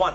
1,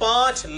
5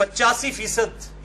85%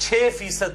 6%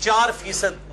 4%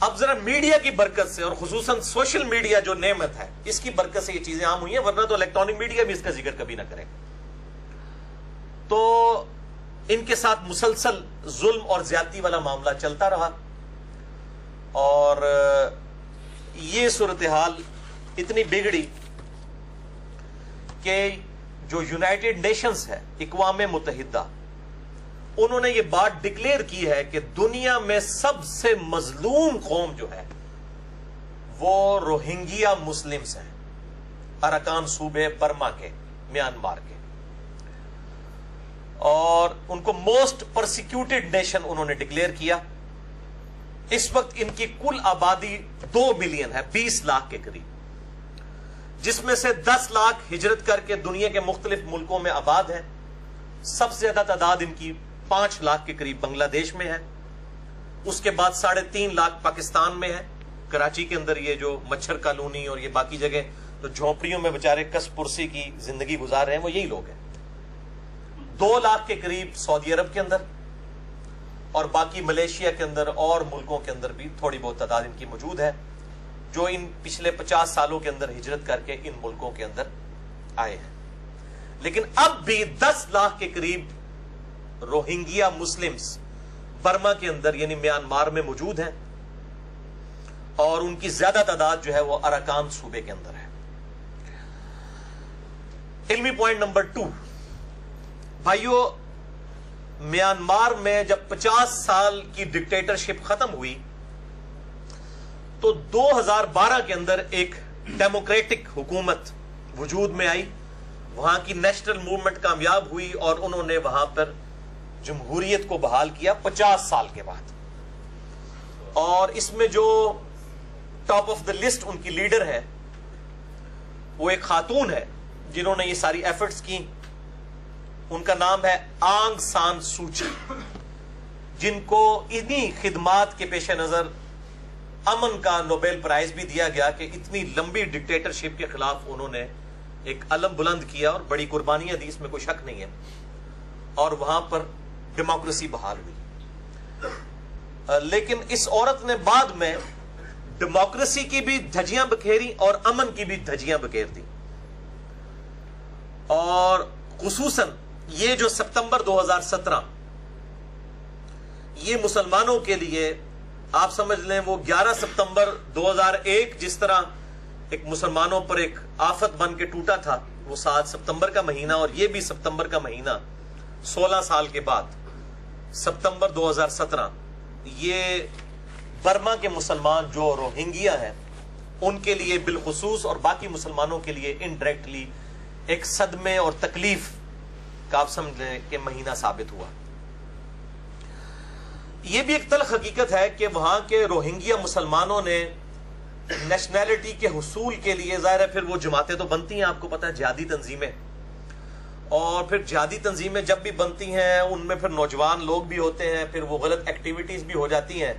اب ذرا میڈیا کی برکت سے اور خصوصاً سوشل میڈیا جو نعمت ہے اس کی برکت سے یہ چیزیں عام ہوئی ہیں، ورنہ تو الیکٹرانک میڈیا بھی اس کا ذکر کبھی نہ کرے. تو ان کے ساتھ مسلسل ظلم اور زیادتی والا معاملہ چلتا رہا، اور یہ صورتحال اتنی بگڑی کہ جو یونائٹڈ نیشنز ہے، اقوام متحدہ، انہوں نے یہ بات ڈکلیئر کی ہے کہ دنیا میں سب سے مظلوم قوم جو ہے وہ روہنگیا مسلمز ہیں، اراکان صوبے برما کے، میانمار کے، اور ان کو موسٹ پرسیکیوٹڈ نیشن انہوں نے ڈکلیئر کیا. اس وقت ان کی کل آبادی 2 ملین ہے، 20 لاکھ کے قریب، جس میں سے 10 لاکھ ہجرت کر کے دنیا کے مختلف ملکوں میں آباد ہیں. سب سے زیادہ تعداد ان کی 5 لاکھ کے قریب بنگلہ دیش میں ہے، اس کے بعد 3.5 لاکھ پاکستان میں ہے. کراچی کے اندر یہ جو مچھر کالونی اور یہ باقی جگہ تو جھونپڑیوں میں بےچارے کس پرسی کی زندگی گزار رہے ہیں وہ یہی لوگ ہیں. 2 لاکھ کے قریب سعودی عرب کے اندر، اور باقی ملیشیا کے اندر اور ملکوں کے اندر بھی تھوڑی بہت تعداد ان کی موجود ہے، جو ان پچھلے 50 سالوں کے اندر ہجرت کر کے ان ملکوں کے اندر آئے ہیں. لیکن اب بھی 10 لاکھ کے قریب روہنگیا مسلمز برما کے اندر یعنی میانمار میں موجود ہیں، اور ان کی زیادہ تعداد جو ہے وہ اراکان صوبے کے اندر ہے. علمی پوائنٹ نمبر 2، بھائیو، میانمار میں جب 50 سال کی ڈکٹیٹرشپ ختم ہوئی تو 2012 کے اندر ایک ڈیموکریٹک حکومت وجود میں آئی. وہاں کی نیشنل موومنٹ کامیاب ہوئی اور انہوں نے وہاں پر جمہوریت کو بحال کیا 50 سال کے بعد. اور اس میں جو ٹاپ آف دا لسٹ ان کی لیڈر ہے وہ ایک خاتون ہے جنہوں نے یہ ساری ایفرٹس کی. ان کا نام ہے آنگ سان سوچی، جن کو انہی خدمات کے پیش نظر امن کا نوبیل پرائز بھی دیا گیا کہ اتنی لمبی ڈکٹیٹرشپ کے خلاف انہوں نے ایک علم بلند کیا اور بڑی قربانیاں دی، اس میں کوئی شک نہیں ہے، اور وہاں پر ڈیموکریسی بحال ہوئی. لیکن اس عورت نے بعد میں ڈیموکریسی کی بھی دھجیاں بکھیری اور امن کی بھی دھجیاں بکھیر دی. اور خصوصاً یہ جو ستمبر 2017 یہ مسلمانوں کے لیے آپ سمجھ لیں وہ 11 ستمبر 2001 جس طرح ایک مسلمانوں پر ایک آفت بن کے ٹوٹا تھا، وہ 7 ستمبر کا مہینہ، اور یہ بھی ستمبر کا مہینہ 16 سال کے بعد ستمبر 2017 یہ برما کے مسلمان جو روہنگیا ہیں ان کے لیے بالخصوص اور باقی مسلمانوں کے لیے انڈائریکٹلی ایک صدمے اور تکلیف کا آپ سمجھ لیں کہ مہینہ ثابت ہوا. یہ بھی ایک تلخ حقیقت ہے کہ وہاں کے روہنگیا مسلمانوں نے نیشنلٹی کے حصول کے لیے، ظاہر ہے پھر وہ جماعتیں تو بنتی ہیں، آپ کو پتا ہے جہادی تنظیمیں، اور پھر جہادی تنظیمیں جب بھی بنتی ہیں ان میں پھر نوجوان لوگ بھی ہوتے ہیں، پھر وہ غلط ایکٹیویٹیز بھی ہو جاتی ہیں.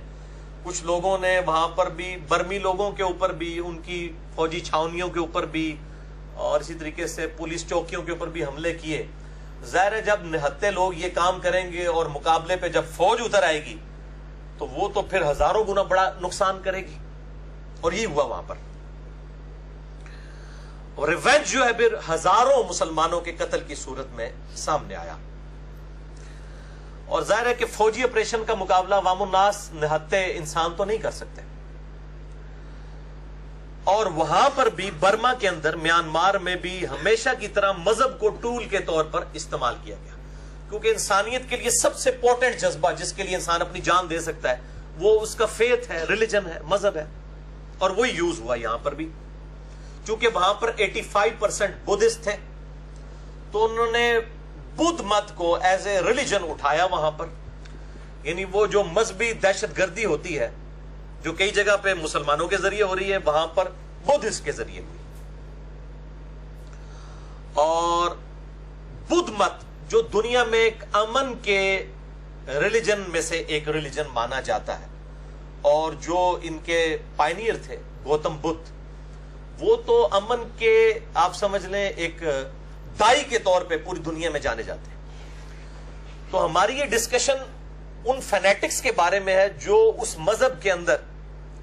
کچھ لوگوں نے وہاں پر بھی برمی لوگوں کے اوپر بھی، ان کی فوجی چھاونیوں کے اوپر بھی، اور اسی طریقے سے پولیس چوکیوں کے اوپر بھی حملے کیے. ظاہر ہے جب نہتے لوگ یہ کام کریں گے اور مقابلے پہ جب فوج اتر آئے گی تو وہ تو پھر ہزاروں گنا بڑا نقصان کرے گی، اور یہ ہوا وہاں پر. اور ریونج جو ہے پھر ہزاروں مسلمانوں کے قتل کی صورت میں سامنے آیا. اور ظاہر ہے کہ فوجی آپریشن کا مقابلہ عوام الناس نہتے انسان تو نہیں کر سکتے. اور وہاں پر بھی برما کے اندر میانمار میں بھی ہمیشہ کی طرح مذہب کو ٹول کے طور پر استعمال کیا گیا، کیونکہ انسانیت کے لیے سب سے پورٹنٹ جذبہ جس کے لیے انسان اپنی جان دے سکتا ہے وہ اس کا فیتھ ہے، ریلیجن ہے، مذہب ہے، اور وہی یوز ہوا یہاں پر بھی. چونکہ وہاں پر 85% بدھسٹ تھے تو انہوں نے بدھ مت کو ایز اے ریلیجن اٹھایا وہاں پر. یعنی وہ جو مذہبی دہشت گردی ہوتی ہے جو کئی جگہ پہ مسلمانوں کے ذریعے ہو رہی ہے، وہاں پر بدھسٹ کے ذریعے ہوئی. اور بدھ مت جو دنیا میں ایک امن کے ریلیجن میں سے ایک ریلیجن مانا جاتا ہے، اور جو ان کے پائنیئر تھے گوتم بدھ، وہ تو امن کے آپ سمجھ لیں ایک دائی کے طور پہ پوری دنیا میں جانے جاتے ہیں. تو ہماری یہ ڈسکشن ان فینیٹکس کے بارے میں ہے جو اس مذہب کے اندر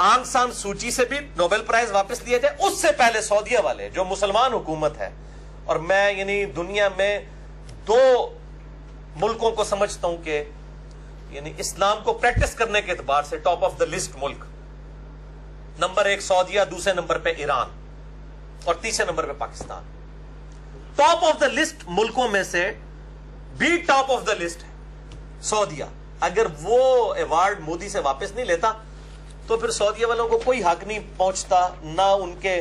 آنگ سان سوچی سے بھی نوبل پرائز واپس لیے تھے. اس سے پہلے سعودیہ والے جو مسلمان حکومت ہے, اور میں یعنی دنیا میں 2 ملکوں کو سمجھتا ہوں کہ یعنی اسلام کو پریکٹس کرنے کے اعتبار سے ٹاپ آف دا لسٹ ملک, نمبر 1 سعودیہ, دوسرے نمبر پہ ایران, اور تیسرے نمبر پہ Pakistan. Top of the list ملکوں میں سے بھی ٹاپ آف دا لسٹ ہے سعودیہ. اگر وہ ایوارڈ مودی سے واپس نہیں لیتا تو پھر سعودیہ والوں کو کوئی حق نہیں پہنچتا, نہ ان کے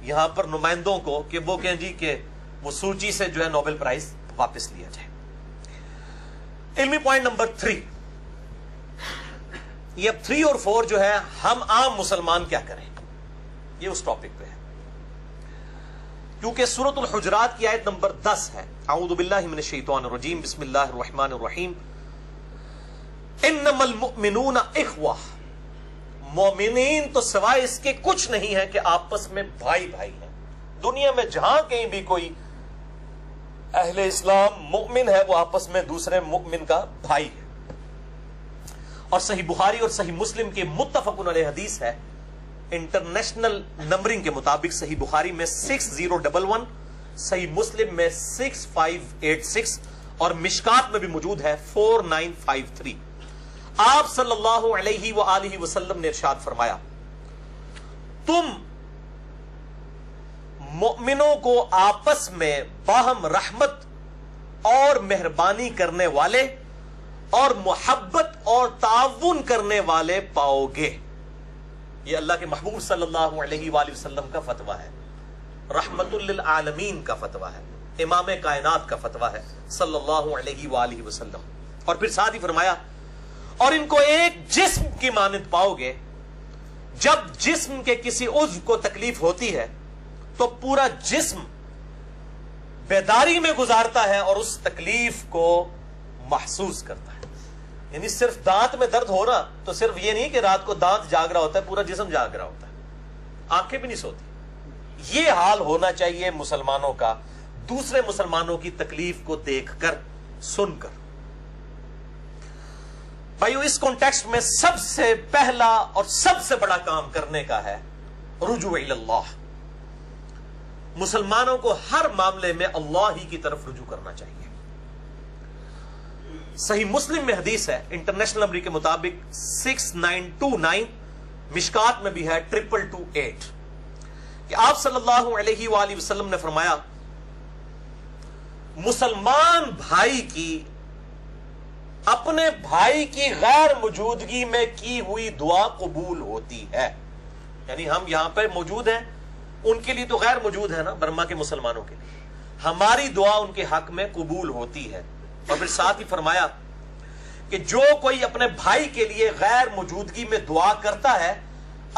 یہاں پر نمائندوں کو, کہ وہ کہیں جی کہ وہ سوچی سے جو ہے نوبل پرائز واپس لیا جائے. علمی پوائنٹ نمبر 3, یہ اب 3 اور 4 جو ہے ہم عام مسلمان کیا کریں, یہ اس ٹاپک پہ ہے. کیونکہ سورۃ الحجرات کی آیت نمبر 10 ہے, اعوذ باللہ من الشیطان الرجیم, بسم اللہ الرحمن الرحیم, انما المؤمنون اخوہ, مومنین تو سوائے اس کے کچھ نہیں ہے کہ آپس میں بھائی بھائی ہیں. دنیا میں جہاں کہیں بھی کوئی اہل اسلام مومن ہے وہ آپس میں دوسرے مومن کا بھائی ہے. اور صحیح بخاری اور صحیح مسلم کی متفق علیہ حدیث ہے, انٹرنیشنل نمبرنگ کے مطابق صحیح بخاری میں 6011, صحیح مسلم میں 6586, اور مشکات میں بھی موجود ہے 4953. آپ صلی اللہ علیہ وآلہ وسلم نے ارشاد فرمایا, تم مومنوں کو آپس میں باہم رحمت اور مہربانی کرنے والے اور محبت اور تعاون کرنے والے پاؤ گے. یہ اللہ کے محبوب صلی اللہ علیہ وآلہ وسلم کا فتویٰ ہے, رحمت للعالمین کا فتویٰ ہے, امام کائنات کا فتویٰ ہے صلی اللہ علیہ وآلہ وسلم. اور پھر ساتھ ہی فرمایا, اور ان کو ایک جسم کی مانند پاؤ گے. جب جسم کے کسی عضو کو تکلیف ہوتی ہے تو پورا جسم بیداری میں گزارتا ہے اور اس تکلیف کو محسوس کرتا ہے. یعنی صرف دانت میں درد ہو رہا تو صرف یہ نہیں کہ رات کو دانت جاگ رہا ہوتا ہے, پورا جسم جاگ رہا ہوتا ہے, آنکھیں بھی نہیں سوتی. یہ حال ہونا چاہیے مسلمانوں کا, دوسرے مسلمانوں کی تکلیف کو دیکھ کر, سن کر. بھائیو, اس کانٹیکسٹ میں سب سے پہلا اور سب سے بڑا کام کرنے کا ہے رجوع اللہ. مسلمانوں کو ہر معاملے میں اللہ ہی کی طرف رجوع کرنا چاہیے. صحیح مسلم میں حدیث ہے, انٹرنیشنل نمبر کے مطابق 6929, مشکات میں بھی ہے 2228, کہ آپ صلی اللہ علیہ وآلہ وسلم نے فرمایا, مسلمان بھائی کی اپنے بھائی کی غیر موجودگی میں کی ہوئی دعا قبول ہوتی ہے. یعنی ہم یہاں پہ موجود ہیں, ان کے لیے تو غیر موجود ہے نا, برما کے مسلمانوں کے لیے ہماری دعا ان کے حق میں قبول ہوتی ہے. اور پھر ساتھ ہی فرمایا کہ جو کوئی اپنے بھائی کے لیے غیر موجودگی میں دعا کرتا ہے,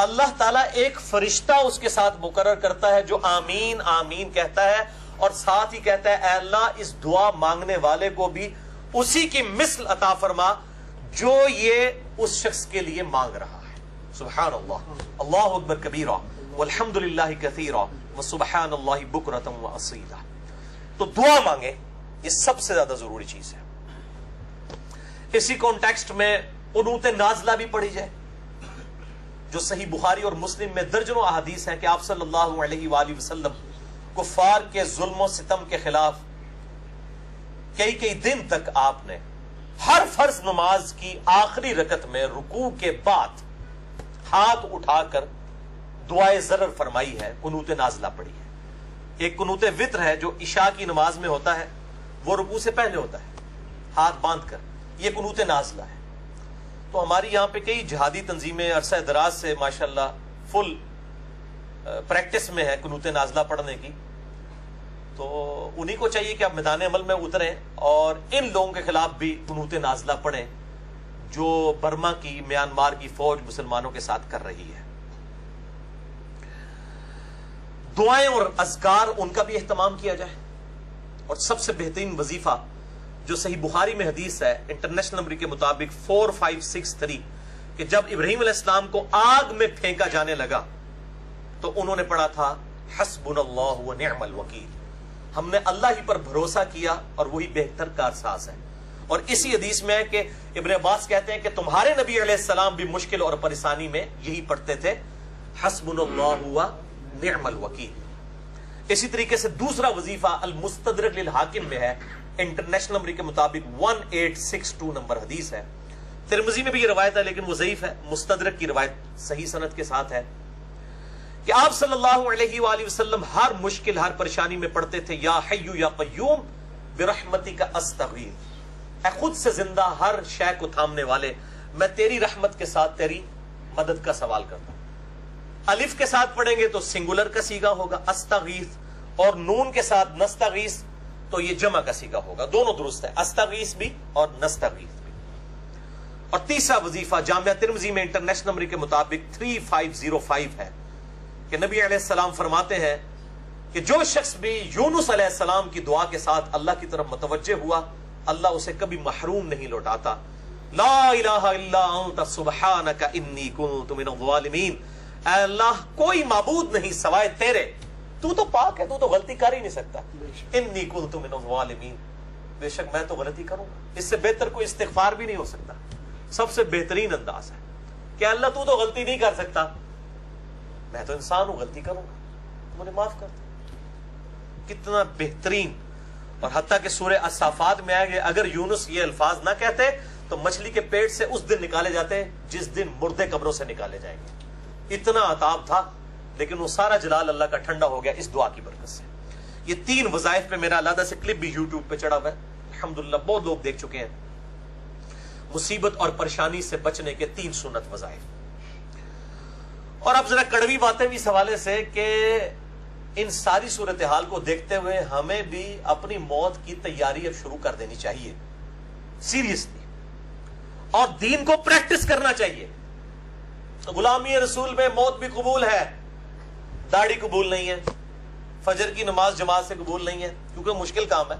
اللہ تعالیٰ ایک فرشتہ اس کے ساتھ مقرر کرتا ہے جو آمین آمین کہتا ہے, اور ساتھ ہی کہتا ہے اے اللہ اس دعا مانگنے والے کو بھی اسی کی مثل عطا فرما جو یہ اس شخص کے لیے مانگ رہا ہے. سبحان اللہ, اللہ اکبر کبیرہ, والحمد للہ کثیرہ, وسبحان اللہ بکرۃ واصیلا. تو دعا مانگے, یہ سب سے زیادہ ضروری چیز ہے. اسی کانٹیکسٹ میں قنوت نازلہ بھی پڑھی جائے, جو صحیح بخاری اور مسلم میں درجنوں احادیث ہیں کہ آپ صلی اللہ علیہ وآلہ وسلم کفار کے ظلم و ستم کے خلاف کئی دن تک آپ نے ہر فرض نماز کی آخری رکعت میں رکوع کے بعد ہاتھ اٹھا کر دعائے ضرر فرمائی ہے, قنوت نازلہ پڑھی ہے. ایک قنوت وتر ہے جو عشاء کی نماز میں ہوتا ہے, وہ رکوع سے پہلے ہوتا ہے ہاتھ باندھ کر, یہ قنوت نازلہ ہے. تو ہماری یہاں پہ کئی جہادی تنظیمیں عرصہ دراز سے ماشاءاللہ فل پریکٹس میں ہے قنوت نازلہ پڑھنے کی, تو انہی کو چاہیے کہ اب میدان عمل میں اتریں اور ان لوگوں کے خلاف بھی قنوت نازلہ پڑھیں جو برما کی, میانمار کی فوج مسلمانوں کے ساتھ کر رہی ہے. دعائیں اور اذکار ان کا بھی اہتمام کیا جائے. اور سب سے بہترین وظیفہ جو صحیح بخاری میں حدیث ہے انٹرنیشنل نمبر کے مطابق 4563, کہ جب ابراہیم علیہ السلام کو آگ میں پھینکا جانے لگا تو انہوں نے پڑھا تھا حسبنا اللہ ونعم الوکیل, ہم نے اللہ ہی پر بھروسہ کیا اور وہی بہتر کارساز ہے. اور اسی حدیث میں ہے کہ ابن عباس کہتے ہیں کہ تمہارے نبی علیہ السلام بھی مشکل اور پریشانی میں یہی پڑھتے تھے حسبنا اللہ و نعم الوکیل۔ اسی طریقے سے دوسرا وظیفہ المستدرک للحاکم میں ہے، انٹرنیشنل نمبر کے مطابق 1862 نمبر حدیث ہے، ترمذی میں بھی یہ روایت ہے لیکن وہ ضعیف ہے، مستدرک کی روایت صحیح سند کے ساتھ ہے کہ آپ صلی اللہ علیہ وآلہ وسلم ہر مشکل ہر پریشانی میں پڑھتے تھے یا حی یا قیوم برحمتک استغیث، اے خود سے زندہ ہر شے کو تھامنے والے میں تیری رحمت کے ساتھ تیری مدد کا سوال کرتا ہوں۔ الف کے ساتھ پڑھیں گے تو سنگولر کا صیغہ ہوگا استغیث، اور نون کے ساتھ نستغیث تو یہ جمع کا صیغہ ہوگا، دونوں درست ہے، استغیث بھی اور نستغیث بھی۔ اور تیسرا وظیفہ جامعہ ترمذی میں انٹرنیشنل نمبر کے مطابق 3505 ہے کہ نبی علیہ السلام فرماتے ہیں کہ جو شخص بھی یونس علیہ السلام کی دعا کے ساتھ اللہ کی طرف متوجہ ہوا اللہ اسے کبھی محروم نہیں لوٹاتا۔ لا الہ الا انت سبحانک انی کنت من الظالمین، اے اللہ کوئی معبود نہیں سوائے تیرے، تو تو پاک ہے، تو تو غلطی کر ہی نہیں سکتا، انی کنت من الظالمین، بے شک میں تو غلطی کروں گا۔ اس سے بہتر کوئی استغفار بھی نہیں ہو سکتا، سب سے بہترین انداز ہے کہ اللہ تو تو غلطی نہیں کر سکتا، میں تو انسان ہوں، غلطی کروں گا، مجھے معاف کر دے۔ کتنا بہترین! اور حتیٰ کہ سورہ الصافات میں آئے گے اگر یونس یہ الفاظ نہ کہتے تو مچھلی کے پیٹ سے اس دن نکالے جاتے جس دن مردے قبروں سے نکالے جائیں گے، اتنا عطاب تھا، لیکن وہ سارا جلال اللہ کا ٹھنڈا ہو گیا اس دعا کی برکت سے۔ یہ 3 وظائف پہ میرا علیحدہ سے کلپ بھی یوٹیوب پہ چڑھا ہوا ہے، الحمدللہ بہت لوگ دیکھ چکے ہیں، مصیبت اور پریشانی سے بچنے کے 3 سنت وظائف۔ اور اب ذرا کڑوی باتیں بھی اس حوالے سے کہ ان ساری صورتحال کو دیکھتے ہوئے ہمیں بھی اپنی موت کی تیاری اب شروع کر دینی چاہیے سیریسلی، اور دین کو پریکٹس کرنا چاہیے۔ غلامی رسول میں موت بھی قبول ہے، داڑھی قبول نہیں ہے، فجر کی نماز جماعت سے قبول نہیں ہے کیونکہ مشکل کام ہے۔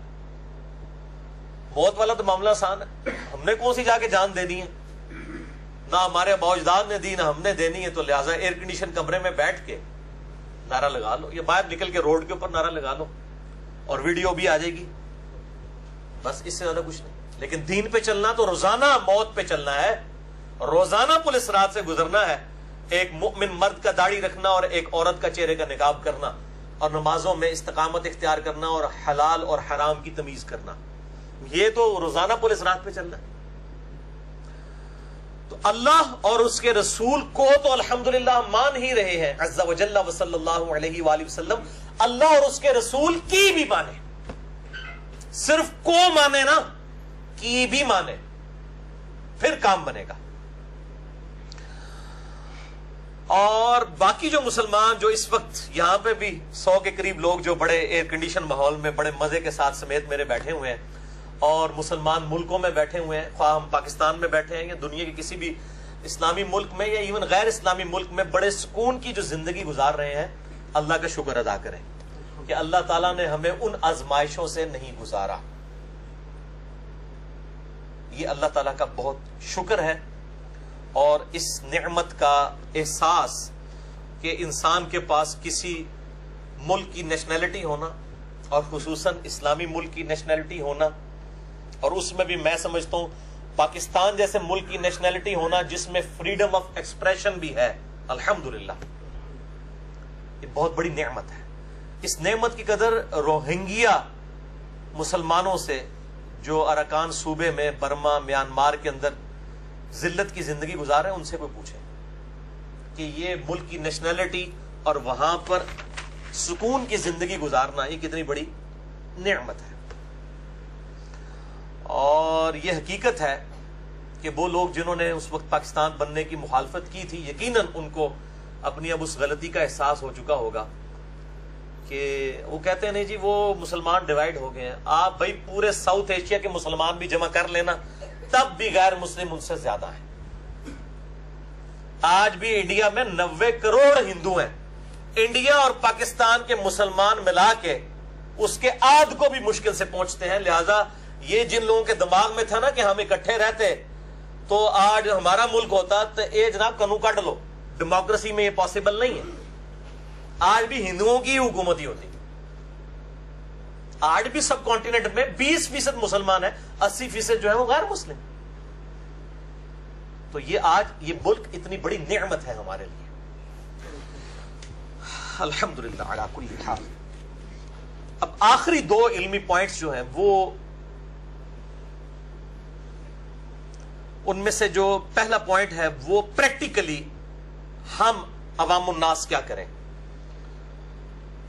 موت والا تو معاملہ آسان ہے، ہم نے کون سی جا کے جان دینی ہے، نہ ہمارے اباء اجداد نے دی نہ ہم نے دینی ہے، تو لہٰذا ایئر کنڈیشن کمرے میں بیٹھ کے نعرہ لگا لو، یا باہر نکل کے روڈ کے اوپر نعرہ لگا لو اور ویڈیو بھی آ جائے گی، بس اس سے زیادہ کچھ نہیں۔ لیکن دین پہ چلنا تو روزانہ موت پہ چلنا ہے، روزانہ پولیس رات سے گزرنا ہے، ایک مومن مرد کا داڑھی رکھنا اور ایک عورت کا چہرے کا نقاب کرنا، اور نمازوں میں استقامت اختیار کرنا اور حلال اور حرام کی تمیز کرنا، یہ تو روزانہ پولیس رات پہ چلنا ہے۔ تو اللہ اور اس کے رسول کو تو الحمدللہ مان ہی رہے ہیں عز و جل و صلی اللہ علیہ وآلہ وسلم، اللہ اور اس کے رسول کی بھی مانے، صرف کو مانے نا، کی بھی مانے، پھر کام بنے گا۔ اور باقی جو مسلمان جو اس وقت یہاں پہ بھی 100 کے قریب لوگ جو بڑے ایئر کنڈیشن ماحول میں بڑے مزے کے ساتھ سمیت میرے بیٹھے ہوئے ہیں، اور مسلمان ملکوں میں بیٹھے ہوئے ہیں، خواہ ہم پاکستان میں بیٹھے ہیں یا دنیا کے کسی بھی اسلامی ملک میں یا ایون غیر اسلامی ملک میں، بڑے سکون کی جو زندگی گزار رہے ہیں، اللہ کا شکر ادا کریں کہ اللہ تعالیٰ نے ہمیں ان آزمائشوں سے نہیں گزارا، یہ اللہ تعالیٰ کا بہت شکر ہے۔ اور اس نعمت کا احساس کہ انسان کے پاس کسی ملک کی نیشنلٹی ہونا اور خصوصاً اسلامی ملک کی نیشنلٹی ہونا، اور اس میں بھی میں سمجھتا ہوں پاکستان جیسے ملک کی نیشنلٹی ہونا جس میں فریڈم آف ایکسپریشن بھی ہے، الحمدللہ یہ بہت بڑی نعمت ہے۔ اس نعمت کی قدر روہنگیا مسلمانوں سے جو اراکان صوبے میں برما میانمار کے اندر ذلت کی زندگی گزار رہے ہیں، ان سے کوئی پوچھے کہ یہ ملک کی نیشنلٹی اور وہاں پر سکون کی زندگی گزارنا یہ کتنی بڑی نعمت ہے۔ اور یہ حقیقت ہے کہ وہ لوگ جنہوں نے اس وقت پاکستان بننے کی مخالفت کی تھی، یقیناً ان کو اپنی اب اس غلطی کا احساس ہو چکا ہوگا کہ وہ کہتے ہیں نہیں جی وہ مسلمان ڈیوائیڈ ہو گئے ہیں۔ آپ بھائی پورے ساؤتھ ایشیا کے مسلمان بھی جمع کر لینا، تب بھی غیر مسلم ان سے زیادہ ہیں۔ آج بھی انڈیا میں 90 کروڑ ہندو ہیں، انڈیا اور پاکستان کے مسلمان ملا کے اس کے آدھ کو بھی مشکل سے پہنچتے ہیں۔ لہذا یہ جن لوگوں کے دماغ میں تھا نا کہ ہم اکٹھے رہتے تو آج ہمارا ملک ہوتا، تو اے جناب کنو کٹ لو، ڈیموکریسی میں یہ پاسبل نہیں ہے، آج بھی ہندوؤں کی حکومت ہی ہوتی۔ آج بھی سب کانٹیننٹ میں 20% مسلمان ہیں، 80% جو ہے وہ غیر مسلم. تو یہ آج یہ ملک اتنی بڑی نعمت ہے ہمارے لیے. الحمدللہ علی کل حال. اب آخری 2 علمی پوائنٹس جو ہیں وہ ان میں سے جو پہلا پوائنٹ ہے وہ پریکٹیکلی ہم عوام الناس کیا کریں،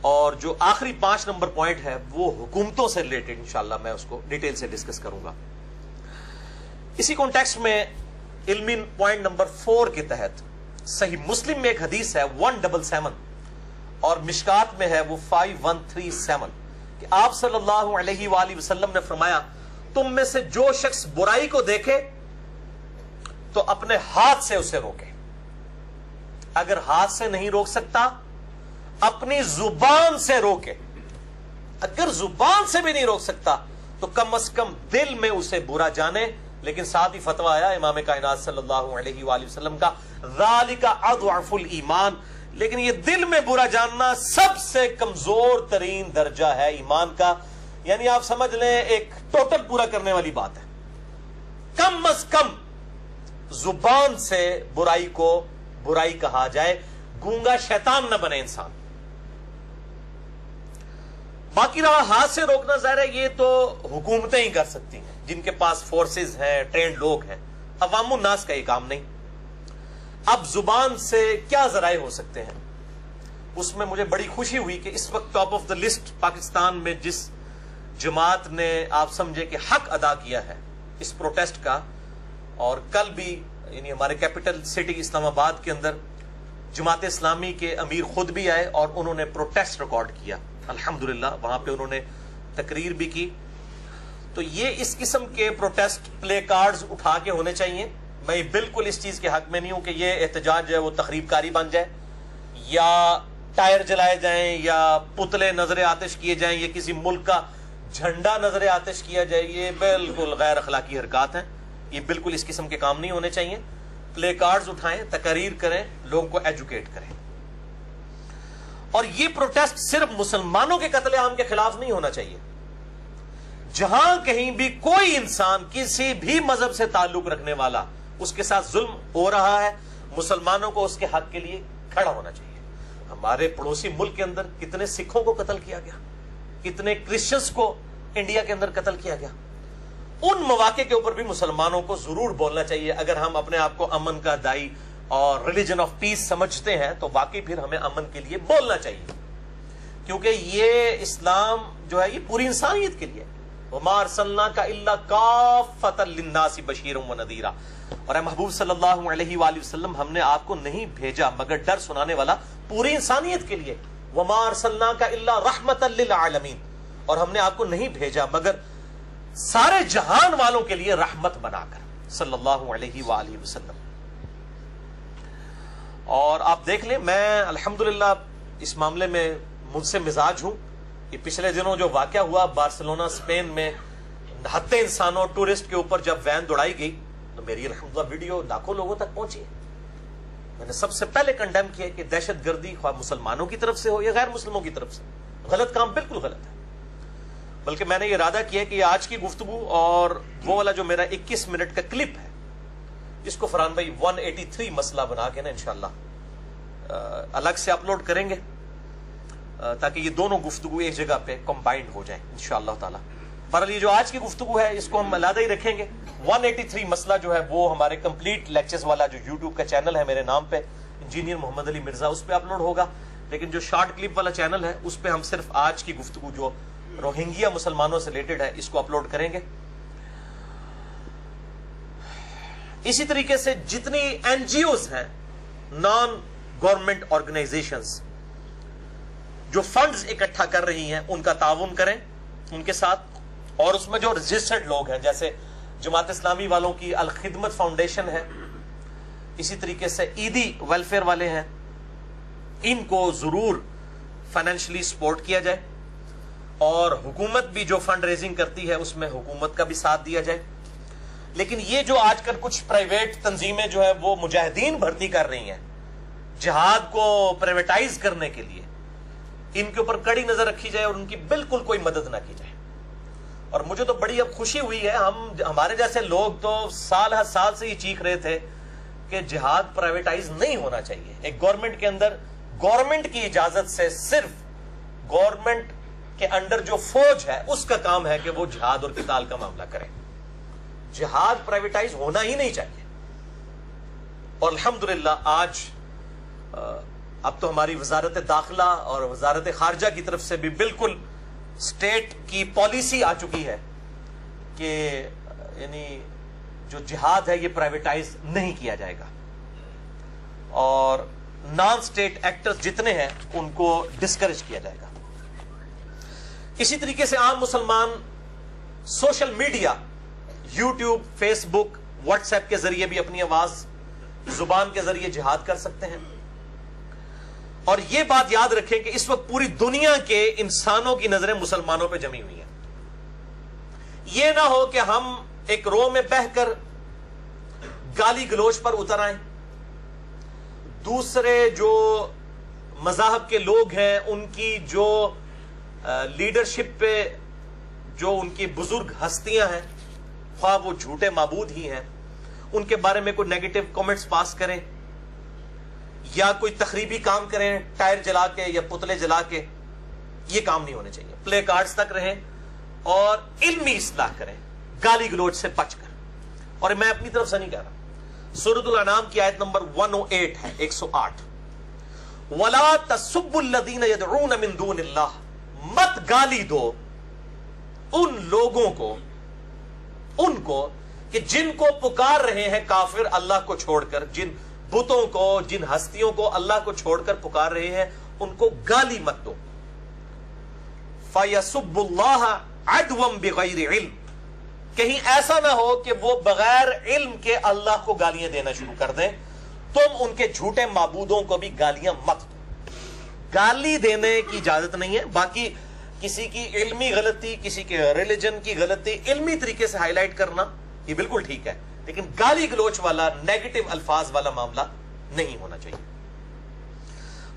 اور جو آخری 5 نمبر پوائنٹ ہے وہ حکومتوں سے ریلیٹڈ انشاءاللہ میں اس کو ڈیٹیل سے ڈسکس کروں گا. اسی کانٹیکسٹ میں علمی پوائنٹ نمبر 4 کے تحت صحیح مسلم میں ایک حدیث ہے 177 اور مشکات میں ہے وہ 5137 کہ آپ صلی اللہ علیہ وآلہ وسلم نے فرمایا تم میں سے جو شخص برائی کو دیکھے تو اپنے ہاتھ سے اسے روکے، اگر ہاتھ سے نہیں روک سکتا اپنی زبان سے روکے، اگر زبان سے بھی نہیں روک سکتا تو کم از کم دل میں اسے برا جانے. لیکن ساتھ ہی فتویٰ آیا امام کائنات صلی اللہ علیہ وآلہ وسلم کا ذالک اضعف الایمان، لیکن یہ دل میں برا جاننا سب سے کمزور ترین درجہ ہے ایمان کا. یعنی آپ سمجھ لیں ایک ٹوٹل پورا کرنے والی بات ہے. کم از کم زبان سے برائی کو برائی کہا جائے، گونگا شیطان نہ بنے انسان. باقی رہا ہاتھ سے روکنا، ظاہر ہے یہ تو حکومتیں ہی کر سکتی ہیں جن کے پاس فورسز ہیں، ٹرینڈ لوگ ہیں. عوام الناس کا یہ کام نہیں. اب زبان سے کیا ذرائع ہو سکتے ہیں، اس میں مجھے بڑی خوشی ہوئی کہ اس وقت top of the list Pakistan میں جس جماعت نے آپ سمجھے کہ حق ادا کیا ہے اس پروٹیسٹ کا، اور کل بھی یعنی ہمارے کیپٹل سٹی اسلام آباد کے اندر جماعت اسلامی کے امیر خود بھی آئے اور انہوں نے پروٹیسٹ ریکارڈ کیا. الحمدللہ وہاں پہ انہوں نے تقریر بھی کی. تو یہ اس قسم کے پروٹیسٹ پلے کارڈز اٹھا کے ہونے چاہیے. میں بالکل اس چیز کے حق میں نہیں ہوں کہ یہ احتجاج جو ہے وہ تخریب کاری بن جائے، یا ٹائر جلائے جائیں، یا پتلے نظر آتش کیے جائیں، یا کسی ملک کا جھنڈا نظر آتش کیا جائے. یہ بالکل غیر اخلاقی حرکات ہیں. یہ بالکل اس قسم کے کام نہیں ہونے چاہیے. پلے کارڈز اٹھائیں، تقاریر کریں، لوگوں کو ایجوکیٹ کریں. اور یہ پروٹیسٹ صرف مسلمانوں کے قتل عام کے خلاف نہیں ہونا چاہیے. جہاں کہیں بھی کوئی انسان کسی بھی مذہب سے تعلق رکھنے والا اس کے ساتھ ظلم ہو رہا ہے، مسلمانوں کو اس کے حق کے لیے کھڑا ہونا چاہیے. ہمارے پڑوسی ملک کے اندر کتنے سکھوں کو قتل کیا گیا، کتنے کرسچنز کو انڈیا کے اندر قتل کیا گیا. ان مواقع کے اوپر بھی مسلمانوں کو ضرور بولنا چاہیے. اگر ہم اپنے آپ کو امن کا دائی اور ریلیجن آف پیس سمجھتے ہیں تو واقعی پھر ہمیں امن کے لیے بولنا چاہیے، کیونکہ یہ اسلام جو ہے یہ پوری انسانیت کے لیے. وَمَا أَرْسَلْنَاكَ إِلَّا كَافَّةً لِلنَّاسِ بَشِيرًا وَنَذِيرًا. اور اے محبوب صلی اللہ علیہ وآلہ وسلم ہم نے آپ کو نہیں بھیجا مگر ڈر سنانے والا پوری انسانیت کے لیے. وَمَا أَرْسَلْنَاكَ إِلَّا رَحْمَةً لِلْعَالَمِينَ. اور ہم نے آپ کو نہیں بھیجا مگر سارے جہان والوں کے لیے رحمت بنا کر، صلی اللہ علیہ وآلہ وسلم. اور آپ دیکھ لیں میں الحمدللہ اس معاملے میں منصف مزاج ہوں. یہ پچھلے دنوں جو واقعہ ہوا بارسلونا اسپین میں، نہتے انسانوں ٹورسٹ کے اوپر جب وین دوڑائی گئی تو میری الحمدللہ ویڈیو لاکھوں لوگوں تک پہنچی ہے. میں نے سب سے پہلے کنڈیم کیا کہ دہشت گردی خواہ مسلمانوں کی طرف سے ہو یا غیر مسلموں کی طرف سے، غلط کام بالکل غلط ہے. بلکہ میں نے یہ ارادہ کیا کہ یہ آج کی گفتگو اور وہ والا جو میرا 21 منٹ کا کلپ ہے جس کو فرحان بھائی 183 مسئلہ بنا کے نا انشاءاللہ الگ سے اپلوڈ کریں گے تاکہ یہ دونوں گفتگو ایک جگہ پہ کمبائنڈ ہو جائیں انشاءاللہ تعالی. بہرحال یہ جو آج کی گفتگو ہے اس کو ہم علیحدہ ہی رکھیں گے. 183 مسئلہ جو ہے وہ ہمارے کمپلیٹ لیکچرز والا جو یوٹیوب کا چینل ہے میرے نام پہ انجینئر محمد علی مرزا اس پہ اپلوڈ ہوگا. لیکن جو شارٹ کلپ والا چینل ہے اس پہ ہم صرف آج کی گفتگو جو روہنگیا مسلمانوں سے ریلیٹڈ ہے اس کو اپلوڈ کریں گے. اسی طریقے سے جتنی این جی اوز ہیں، نان گورنمنٹ آرگنائزیشنز جو فنڈز اکٹھا کر رہی ہیں ان کا تعاون کریں ان کے ساتھ. اور اس میں جو رجسٹرڈ لوگ ہیں جیسے جماعت اسلامی والوں کی الخدمت فاؤنڈیشن ہے، اسی طریقے سے عیدی ویلفیئر والے ہیں، ان کو ضرور فائنینشلی سپورٹ کیا جائے. اور حکومت بھی جو فنڈ ریزنگ کرتی ہے اس میں حکومت کا بھی ساتھ دیا جائے. لیکن یہ جو آج کل کچھ پرائیویٹ تنظیمیں جو ہے وہ مجاہدین بھرتی کر رہی ہیں جہاد کو پرائیویٹائز کرنے کے لیے، ان کے اوپر کڑی نظر رکھی جائے اور ان کی بالکل کوئی مدد نہ کی جائے. اور مجھے تو بڑی اب خوشی ہوئی ہے, ہمارے جیسے لوگ تو سال ہر سال سے یہ چیخ رہے تھے کہ جہاد پرائیویٹائز نہیں ہونا چاہیے. ایک گورنمنٹ کے اندر گورنمنٹ کی اجازت سے صرف گورنمنٹ کے انڈر جو فوج ہے اس کا کام ہے کہ وہ جہاد اور قتال کا معاملہ کرے. جہاد پرائیویٹائز ہونا ہی نہیں چاہیے. اور الحمدللہ آج اب تو ہماری وزارت داخلہ اور وزارت خارجہ کی طرف سے بھی بالکل اسٹیٹ کی پالیسی آ چکی ہے کہ یعنی جو جہاد ہے یہ پرائیویٹائز نہیں کیا جائے گا, اور نان اسٹیٹ ایکٹرز جتنے ہیں ان کو ڈسکریج کیا جائے گا. اسی طریقے سے عام مسلمان سوشل میڈیا, یوٹیوب, فیس بک, واٹس ایپ کے ذریعے بھی اپنی آواز زبان کے ذریعے جہاد کر سکتے ہیں. اور یہ بات یاد رکھیں کہ اس وقت پوری دنیا کے انسانوں کی نظریں مسلمانوں پہ جمی ہوئی ہیں. یہ نہ ہو کہ ہم ایک رو میں بہہ کر گالی گلوچ پر اتر آئیں, دوسرے جو مذاہب کے لوگ ہیں ان کی جو لیڈرشپ پہ جو ان کی بزرگ ہستیاں ہیں, خواہ وہ جھوٹے معبود ہی ہیں, ان کے بارے میں کوئی نیگیٹو کامنٹس پاس کریں یا کوئی تخریبی کام کریں ٹائر جلا کے یا پتلے جلا کے. یہ کام نہیں ہونے چاہیے. پلے کارڈز تک رہیں اور علمی اصلاح کریں, گالی گلوچ سے بچ کر. اور میں اپنی طرف سے نہیں کہہ رہا, سورۃ الانعام کی آیت نمبر 108 ہے, 108, وَلَا تَسُبُّوا الَّذِينَ يَدْعُونَ مِن دُونِ اللَّهِ, مت گالی دو ان لوگوں کو, ان کو کہ جن کو پکار رہے ہیں کافر اللہ کو چھوڑ کر, جن بتوں کو, جن ہستیوں کو اللہ کو چھوڑ کر پکار رہے ہیں ان کو گالی مت دو. فَيَسُبُّ اللَّهَ عَدْوًا بِغَيْرِ عِلْمٍ, کہیں ایسا نہ ہو کہ وہ بغیر علم کے اللہ کو گالیاں دینا شروع کر دیں. تم ان کے جھوٹے معبودوں کو بھی گالیاں مت دو. گالی دینے کی اجازت نہیں ہے. باقی کسی کی علمی غلطی, کسی کے ریلیجن کی غلطی علمی طریقے سے ہائی لائٹ کرنا یہ بالکل ٹھیک ہے, لیکن گالی گلوچ والا, نیگیٹو الفاظ والا معاملہ نہیں ہونا چاہیے.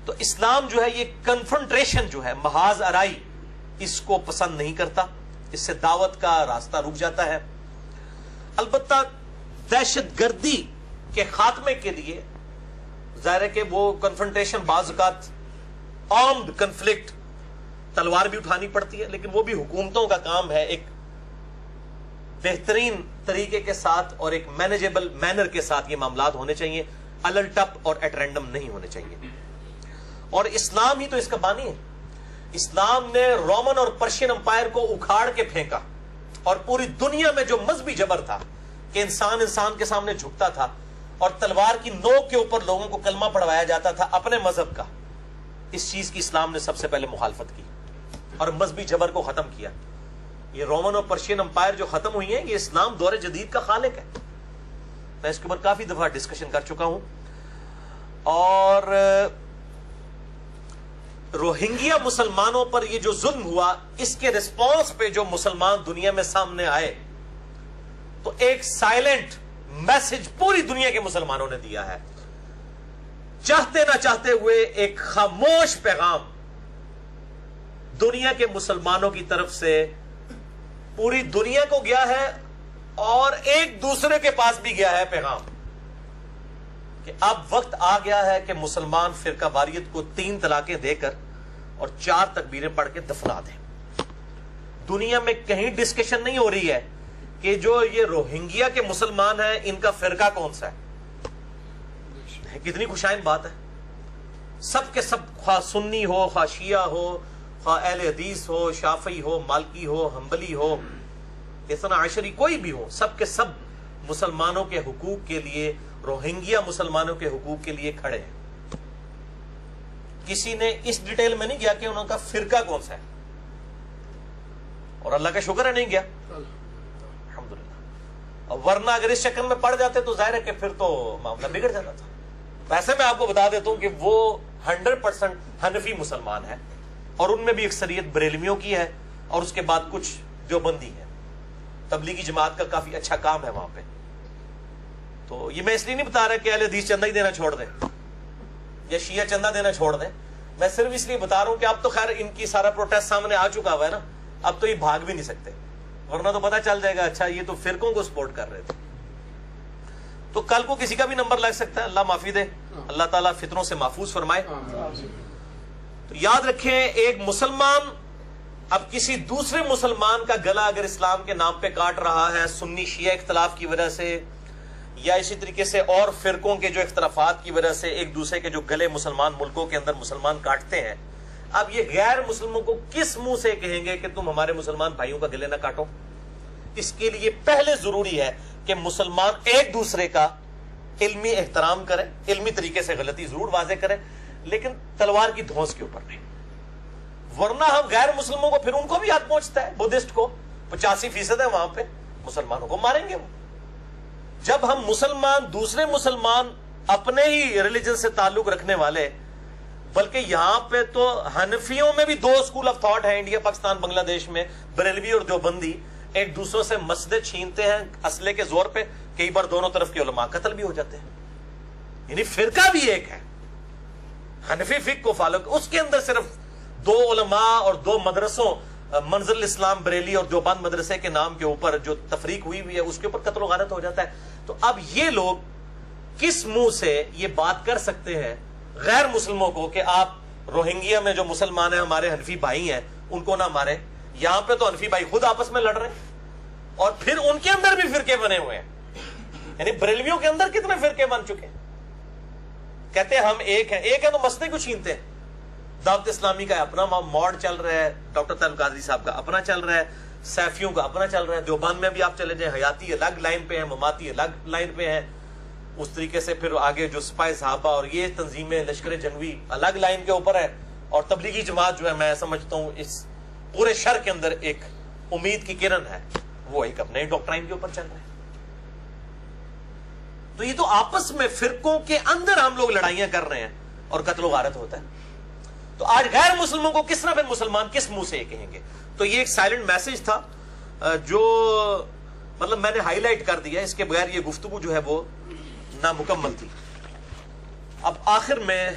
تو اسلام جو ہے یہ کنفرنٹریشن جو ہے, محاذ آرائی, اس کو پسند نہیں کرتا. اس سے دعوت کا راستہ رک جاتا ہے. البتہ دہشت گردی کے خاتمے کے لیے ظاہر ہے کہ وہ کنفرنٹریشن بعض اوقات آرمڈ کنفلکٹ, تلوار بھی اٹھانی پڑتی ہے, لیکن وہ بھی حکومتوں کا کام ہے. ایک بہترین طریقے کے ساتھ اور ایک مینیجیبل مینر کے ساتھ یہ معاملات ہونے چاہیے, الل ٹپ اور ایٹ رینڈم نہیں ہونے چاہیے. اور اسلام ہی تو اس کا بانی ہے. اسلام نے رومن اور پرشین امپائر کو اکھاڑ کے پھینکا, اور پوری دنیا میں جو مذہبی جبر تھا کہ انسان انسان کے سامنے جھکتا تھا اور تلوار کی نوک کے اوپر لوگوں کو کلمہ پڑھوایا جاتا تھا اپنے مذہب کا, اس چیز کی اسلام نے سب سے پہلے مخالفت کی اور مذہبی جبر کو ختم کیا. یہ رومن اور پرشین امپائر جو ختم ہوئی ہیں, یہ اسلام دور جدید کا خالق ہے. میں اس کے اوپر کافی دفعہ ڈسکشن کر چکا ہوں. اور روہنگیا مسلمانوں پر یہ جو ظلم ہوا, اس کے ریسپانس پہ جو مسلمان دنیا میں سامنے آئے, تو ایک سائلنٹ میسج پوری دنیا کے مسلمانوں نے دیا ہے. چاہتے نہ چاہتے ہوئے ایک خاموش پیغام دنیا کے مسلمانوں کی طرف سے پوری دنیا کو گیا ہے, اور ایک دوسرے کے پاس بھی گیا ہے پیغام کہ اب وقت آ گیا ہے کہ مسلمان فرقہ واریت کو 3 طلاقیں دے کر اور 4 تکبیریں پڑھ کے دفنا دیں. دنیا میں کہیں ڈسکشن نہیں ہو رہی ہے کہ جو یہ روہنگیا کے مسلمان ہیں ان کا فرقہ کون سا ہے. کتنی خوشائن بات ہے. سب کے سب, خواہ سنی ہو, خواہ شیعہ ہو, خواہ اہل حدیث ہو, شافعی ہو, مالکی ہو, حنبلی ہو, اثنا عشری کوئی بھی ہو, سب کے سب مسلمانوں کے حقوق کے لیے, روہنگیا مسلمانوں کے حقوق کے لیے کھڑے ہیں. کسی نے اس ڈیٹیل میں نہیں گیا کہ انہوں کا فرقہ کون سا ہے, اور اللہ کا شکر ہے نہیں گیا الحمدللہ. ورنہ اگر اس شکل میں پڑ جاتے تو ظاہر ہے کہ پھر تو معاملہ بگڑ جاتا تھا. ویسے میں آپ کو بتا دیتا ہوں کہ وہ 100% حنفی مسلمان ہے, اور ان میں بھی اکثریت بریلویوں کی ہے, اور اس کے بعد کچھ دیوبندی ہے. تبلیغی جماعت کا کافی اچھا کام ہے وہاں پہ. تو یہ میں اس لیے نہیں بتا رہا کہ اہل حدیث چندہ ہی دینا چھوڑ دیں یا شیعہ چندہ دینا چھوڑ دیں. میں صرف اس لیے بتا رہا ہوں کہ اب تو خیر ان کی سارا پروٹیسٹ سامنے آ چکا ہوا ہے نا, اب تو یہ بھاگ بھی نہیں سکتے, ورنہ تو پتہ چل جائے گا اچھا یہ تو فرقوں کو سپورٹ کر رہے تھے. تو کل کو کسی کا بھی نمبر لگ سکتا ہے, اللہ معافی دے, اللہ تعالیٰ فتنوں سے محفوظ فرمائے. تو یاد رکھیں, ایک مسلمان اب کسی دوسرے مسلمان کا گلا اگر اسلام کے نام پہ کاٹ رہا ہے سنی شیعہ اختلاف کی وجہ سے, یا اسی طریقے سے اور فرقوں کے جو اختلافات کی وجہ سے ایک دوسرے کے جو گلے مسلمان ملکوں کے اندر مسلمان کاٹتے ہیں, اب یہ غیر مسلموں کو کس منہ سے کہیں گے کہ تم ہمارے مسلمان بھائیوں کا گلے نہ کاٹو؟ اس کے لیے پہلے ضروری ہے کہ مسلمان ایک دوسرے کا علمی احترام کریں, علمی طریقے سے غلطی ضرور واضح کریں, لیکن تلوار کی دھونس کے اوپر نہیں. ورنہ ہم غیر مسلموں کو پھر ان کو بھی ہاتھ پہنچتا ہے, بدھسٹ کو 85% ہے وہاں پہ, مسلمانوں کو ماریں گے وہ. جب ہم مسلمان دوسرے مسلمان اپنے ہی ریلیجن سے تعلق رکھنے والے, بلکہ یہاں پہ تو حنفیوں میں بھی 2 اسکول آف تھاٹ ہیں انڈیا پاکستان بنگلہ دیش میں, بریلوی اور دیوبندی, ایک دوسروں سے مسجدیں چھینتے ہیں اسلحے کے زور پہ, کئی بار دونوں طرف کے علماء قتل بھی ہو جاتے ہیں. یعنی فرقہ بھی ایک ہے, حنفی فقہ کو فالو, اس کے اندر صرف 2 علماء اور 2 مدرسوں, منزل الاسلام بریلی اور دیوبند مدرسے کے نام کے اوپر جو تفریق ہوئی ہے اس کے اوپر قتل و غارت ہو جاتا ہے. تو اب یہ لوگ کس منہ سے یہ بات کر سکتے ہیں غیر مسلموں کو کہ آپ روہنگیا میں جو مسلمان ہیں ہمارے حنفی بھائی ہیں ان کو نہ ماریں؟ یہاں پہ تو حنفی بھائی خود آپس میں لڑ رہے ہیں, اور پھر ان کے اندر بھی فرقے بنے ہوئے ہیں. یعنی بریلویوں کے اندر کتنے فرقے بن چکے ہیں, کہتے ہیں ہم ایک ہیں, ایک ہے تو مسئلے کو چھینتے ہیں. دعوت اسلامی کا اپنا موڈ چل رہا ہے, ڈاکٹر طارق قادری صاحب کا اپنا چل رہا ہے, سیفیوں کا اپنا چل رہا ہے, دیوبند میں بھی آپ چلے جائیں حیاتی الگ لائن پہ ہیں, مماتی الگ لائن پہ ہیں. اس طریقے سے پھر آگے جو سپاہی صحابہ اور یہ تنظیمیں لشکر جنگی الگ لائن کے اوپر ہے, اور تبلیغی جماعت جو ہے میں سمجھتا ہوں اس پورے شر کے اندر ایک امید کی کرن ہے, وہ ایک اپنے ڈاکٹرائن کے اوپر چل رہے ہیں. تو یہ تو آپس میں فرقوں کے اندر ہم لوگ لڑائیاں کر رہے ہیں اور قتل و غارت ہوتا ہے. تو آج غیر مسلموں کو کس طرح پھر مسلمان کس منہ سے کہیں گے؟ تو یہ ایک سائلنٹ میسج تھا جو مطلب میں نے ہائی لائٹ کر دیا, اس کے بغیر یہ گفتگو جو ہے وہ نامکمل تھی. اب آخر میں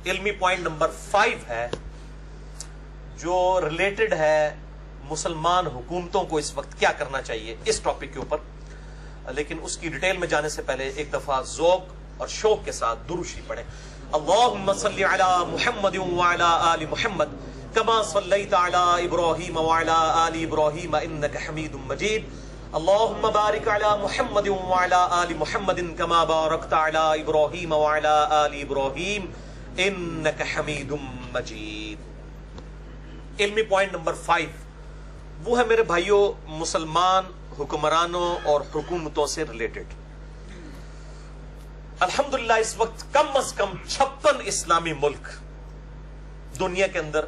علمی پوائنٹ نمبر 5 ہے جو ریلیٹڈ ہے مسلمان حکومتوں کو اس وقت کیا کرنا چاہیے اس ٹاپک کے اوپر. لیکن اس کی ڈیٹیل میں جانے سے پہلے ایک دفعہ ذوق اور شوق کے ساتھ درود شریف پڑھیں. اللہم صلی علی محمد وعلی آل محمد کما صلیت علی ابراہیم وعلی آل ابراہیم انک حمید مجید. اللہم بارک علی محمد وعلی آل محمد کما بارکت علی ابراہیم وعلی آل ابراہیم انک حمید مجید. علمی پوائنٹ نمبر 5 وہ ہے میرے بھائیوں مسلمان حکمرانوں اور حکومتوں سے ریلیٹڈ. الحمدللہ اس وقت کم از کم 56 اسلامی ملک دنیا کے اندر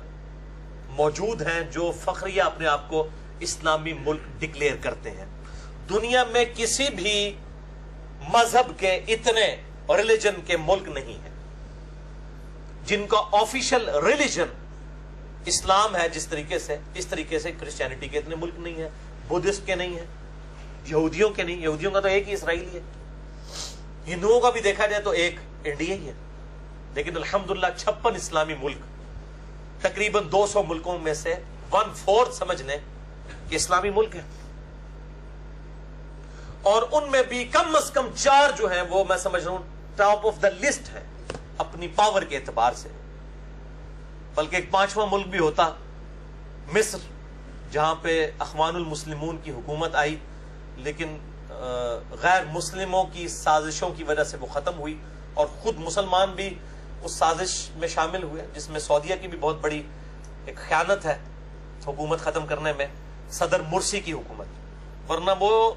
موجود ہیں جو فخریہ اپنے آپ کو اسلامی ملک ڈکلیئر کرتے ہیں. دنیا میں کسی بھی مذہب کے اتنے ریلیجن کے ملک نہیں ہیں جن کا آفیشل ریلیجن اسلام ہے جس طریقے سے, اس طریقے سے کرسچینٹی کے اتنے ملک نہیں ہیں, بدھسٹ کے نہیں ہیں, یہودیوں کے نہیں. یہودیوں کا تو ایک ہی اسرائیل ہے, ہندوؤں کا بھی دیکھا جائے تو ایک انڈیا ہی ہے. لیکن الحمدللہ 56 اسلامی ملک, تقریباً 200 ملکوں میں سے 1/4 سمجھ لیں کہ اسلامی ملک ہے, اور ان میں بھی کم از کم 4 جو ہیں وہ میں سمجھ رہا ہوں ٹاپ آف دا لسٹ ہے اپنی پاور کے اعتبار سے. بلکہ ایک 5واں ملک بھی ہوتا مصر, جہاں پہ اخوان المسلمون کی حکومت آئی لیکن غیر مسلموں کی سازشوں کی وجہ سے وہ ختم ہوئی, اور خود مسلمان بھی اس سازش میں شامل ہوئے جس میں سعودیہ کی بھی بہت بڑی ایک خیانت ہے حکومت ختم کرنے میں, صدر مرسی کی حکومت. ورنہ وہ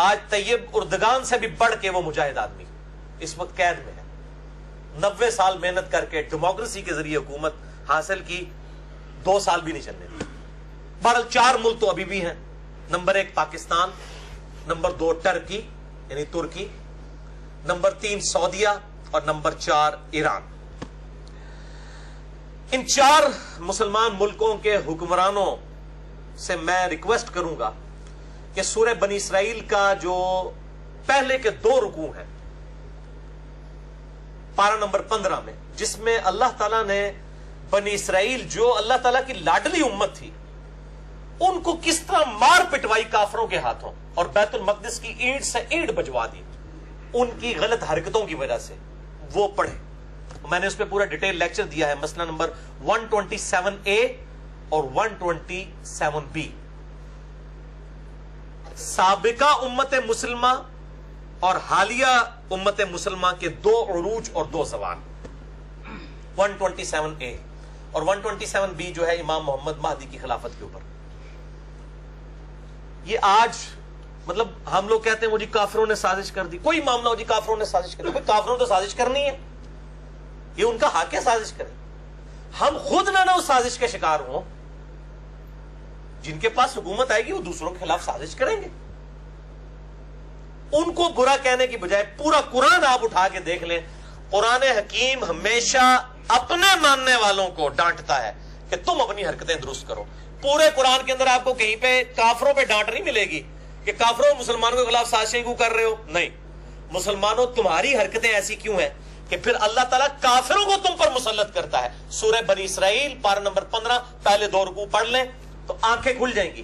آج طیب اردگان سے بھی بڑھ کے وہ مجاہد آدمی اس وقت قید میں ہے. 90 سال محنت کر کے ڈیموکریسی کے ذریعے حکومت حاصل کی, 2 سال بھی نہیں چلنے دی. بہرحال 4 ملک تو ابھی بھی ہیں. نمبر 1 پاکستان, نمبر 2 ٹرکی یعنی ترکی, نمبر 3 سعودیہ, اور نمبر 4 ایران. ان 4 مسلمان ملکوں کے حکمرانوں سے میں ریکویسٹ کروں گا کہ سورہ بنی اسرائیل کا جو پہلے کے 2 رکوع ہیں پارہ نمبر 15 میں, جس میں اللہ تعالیٰ نے بنی اسرائیل جو اللہ تعالیٰ کی لاڈلی امت تھی، ان کو کس طرح مار پٹوائی کافروں کے ہاتھوں اور بیت المقدس کی اینٹ سے اینٹ بجوا دی ان کی غلط حرکتوں کی وجہ سے، وہ پڑھے. میں نے اس پہ پورا ڈیٹیل لیکچر دیا ہے، مسئلہ نمبر 127A اور 127B. سابقہ امت مسلمہ اور حالیہ امت مسلمہ کے 2 عروج اور 2 زوال. 127A اور 127B جو ہے امام محمد مہدی کی خلافت کے اوپر. یہ آج مطلب ہم لوگ کہتے ہیں وہ جی کافروں نے سازش کر دی. کوئی معاملہ ہو جی کافروں نے سازش کر دی، کوئی کافروں تو سازش کرنی ہے، یہ ان کا حق ہے سازش کریں. ہم خود نہ اس سازش کے شکار ہوں. جن کے پاس حکومت آئے گی وہ دوسروں کے خلاف سازش کریں گے. ان کو برا کہنے کی بجائے پورا قرآن آپ اٹھا کے دیکھ لیں. قرآن حکیم ہمیشہ اپنے ماننے والوں کو ڈانٹتا ہے کہ تم اپنی حرکتیں درست کرو. پورے قرآن کے اندر آپ کو کہیں پہ کافروں پہ ڈانٹ نہیں ملے گی کہ کافروں مسلمانوں کے خلاف سازشیں کیوں کر رہے ہو. نہیں، مسلمانوں تمہاری حرکتیں ایسی کیوں ہیں کہ پھر اللہ تعالیٰ کافروں کو تم پر مسلط کرتا ہے. سورہ بنی اسرائیل پارہ نمبر 15 پہلے 2 رکوع پڑھ لیں تو آنکھیں کھل جائیں گی.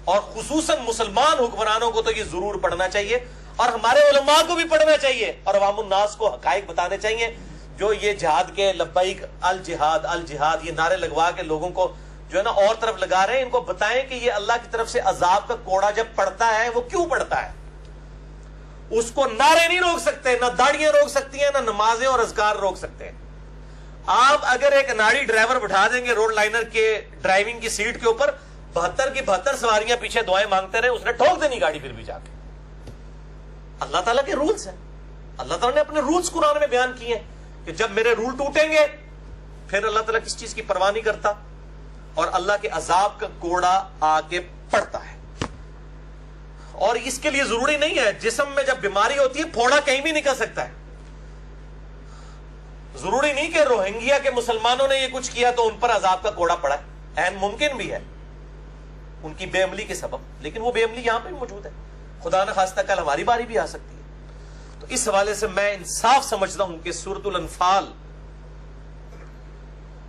اور خصوصاً مسلمان حکمرانوں کو تو یہ ضرور پڑھنا چاہیے اور ہمارے علماء کو بھی پڑھنا چاہیے اور عوام الناس کو حقائق بتانے چاہیے. جو یہ جہاد کے لبیک الجہاد الجہاد یہ نعرے لگوا کے لوگوں کو جو ہے نا اور طرف لگا رہے ہیں، ان کو بتائیں کہ یہ اللہ کی طرف سے عذاب کا کوڑا جب پڑتا ہے وہ کیوں پڑتا ہے. اس کو نعرے نہیں روک سکتے، نہ داڑیاں روک سکتی ہیں، نہ نمازیں اور اذکار روک سکتے ہیں. آپ اگر ایک ناڑی ڈرائیور بٹھا دیں گے روڈ لائنر کے ڈرائیونگ کی سیٹ کے اوپر، 72 کی 72 سواریاں پیچھے دعائیں مانگتے رہے، اس نے ٹھوک دینی گاڑی پھر بھی جا کے. اللہ تعالیٰ کے رولز ہیں، اللہ تعالیٰ نے اپنے رولز قرآن میں بیان کیے ہیں کہ جب میرے رول ٹوٹیں گے پھر اللہ تعالیٰ کس چیز کی پرواہ نہیں کرتا اور اللہ کے عذاب کا کوڑا آ کے پڑتا ہے. اور اس کے لیے ضروری نہیں ہے جسم میں جب بیماری ہوتی ہے پھوڑا کہیں بھی نکل سکتا ہے. ضروری نہیں کہ روہنگیا کے مسلمانوں نے یہ کچھ کیا تو ان پر عذاب کا کوڑا پڑا ہے. این ممکن بھی ہے ان کی بے عملی کے سبب، لیکن وہ بے عملی یہاں پہ موجود ہے. خدا نہ خواستہ کل ہماری باری بھی آ سکتی ہے. تو اس حوالے سے میں انصاف سمجھتا ہوں کہ سورۃ الانفال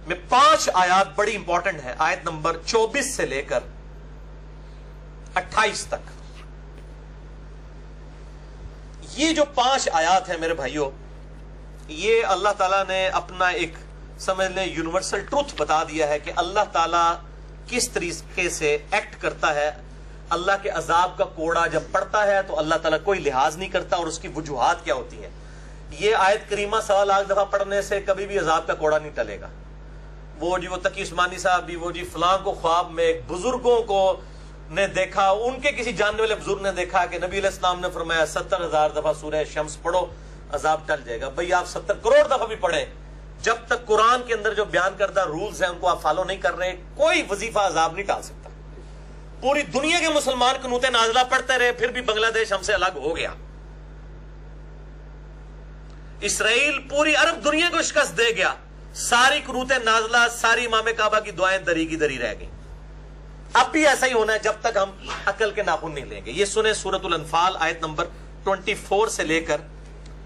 میں 5 آیات بڑی امپورٹنٹ ہے. آیت نمبر 24 سے لے کر 28 تک. یہ جو 5 آیات ہیں میرے بھائیوں، یہ اللہ تعالیٰ نے اپنا ایک سمجھ لیں یونیورسل ٹروتھ بتا دیا ہے کہ اللہ تعالیٰ کس طریقے سے ایکٹ کرتا ہے. اللہ کے عذاب کا کوڑا جب پڑتا ہے تو اللہ تعالیٰ کوئی لحاظ نہیں کرتا اور اس کی وجوہات کیا ہوتی ہیں. یہ آیت کریمہ 1.25 لاکھ دفعہ پڑھنے سے کبھی بھی عذاب کا کوڑا نہیں ٹلے گا. وہ تقی عثمانی صاحب بھی وہ فلاں کو خواب میں ایک بزرگوں کو نے دیکھا، ان کے کسی جاننے والے بزرگ نے دیکھا کہ نبی علیہ السلام نے فرمایا 70,000 دفعہ سورہ شمس پڑھو عذاب ٹل جائے گا. بھئی آپ 70 کروڑ دفعہ بھی پڑھیں، جب تک قرآن کے اندر جو بیان کردہ رولز ہیں ان کو آپ فالو نہیں کر رہے، کوئی وظیفہ عذاب نہیں ٹال سکتا. پوری دنیا کے مسلمان قنوت نازلہ پڑھتے رہے پھر بھی بنگلہ دیش ہم سے الگ ہو گیا. اسرائیل پوری عرب دنیا کو شکست دے گیا. ساری قنوت نازلہ، ساری امام کعبہ کی دعائیں دری کی دری رہ گئی. اب بھی ایسا ہی ہونا ہے جب تک ہم عقل کے ناخن نہیں لیں گے. یہ سنیں سورۃ الانفال آیت نمبر 24 سے لے کر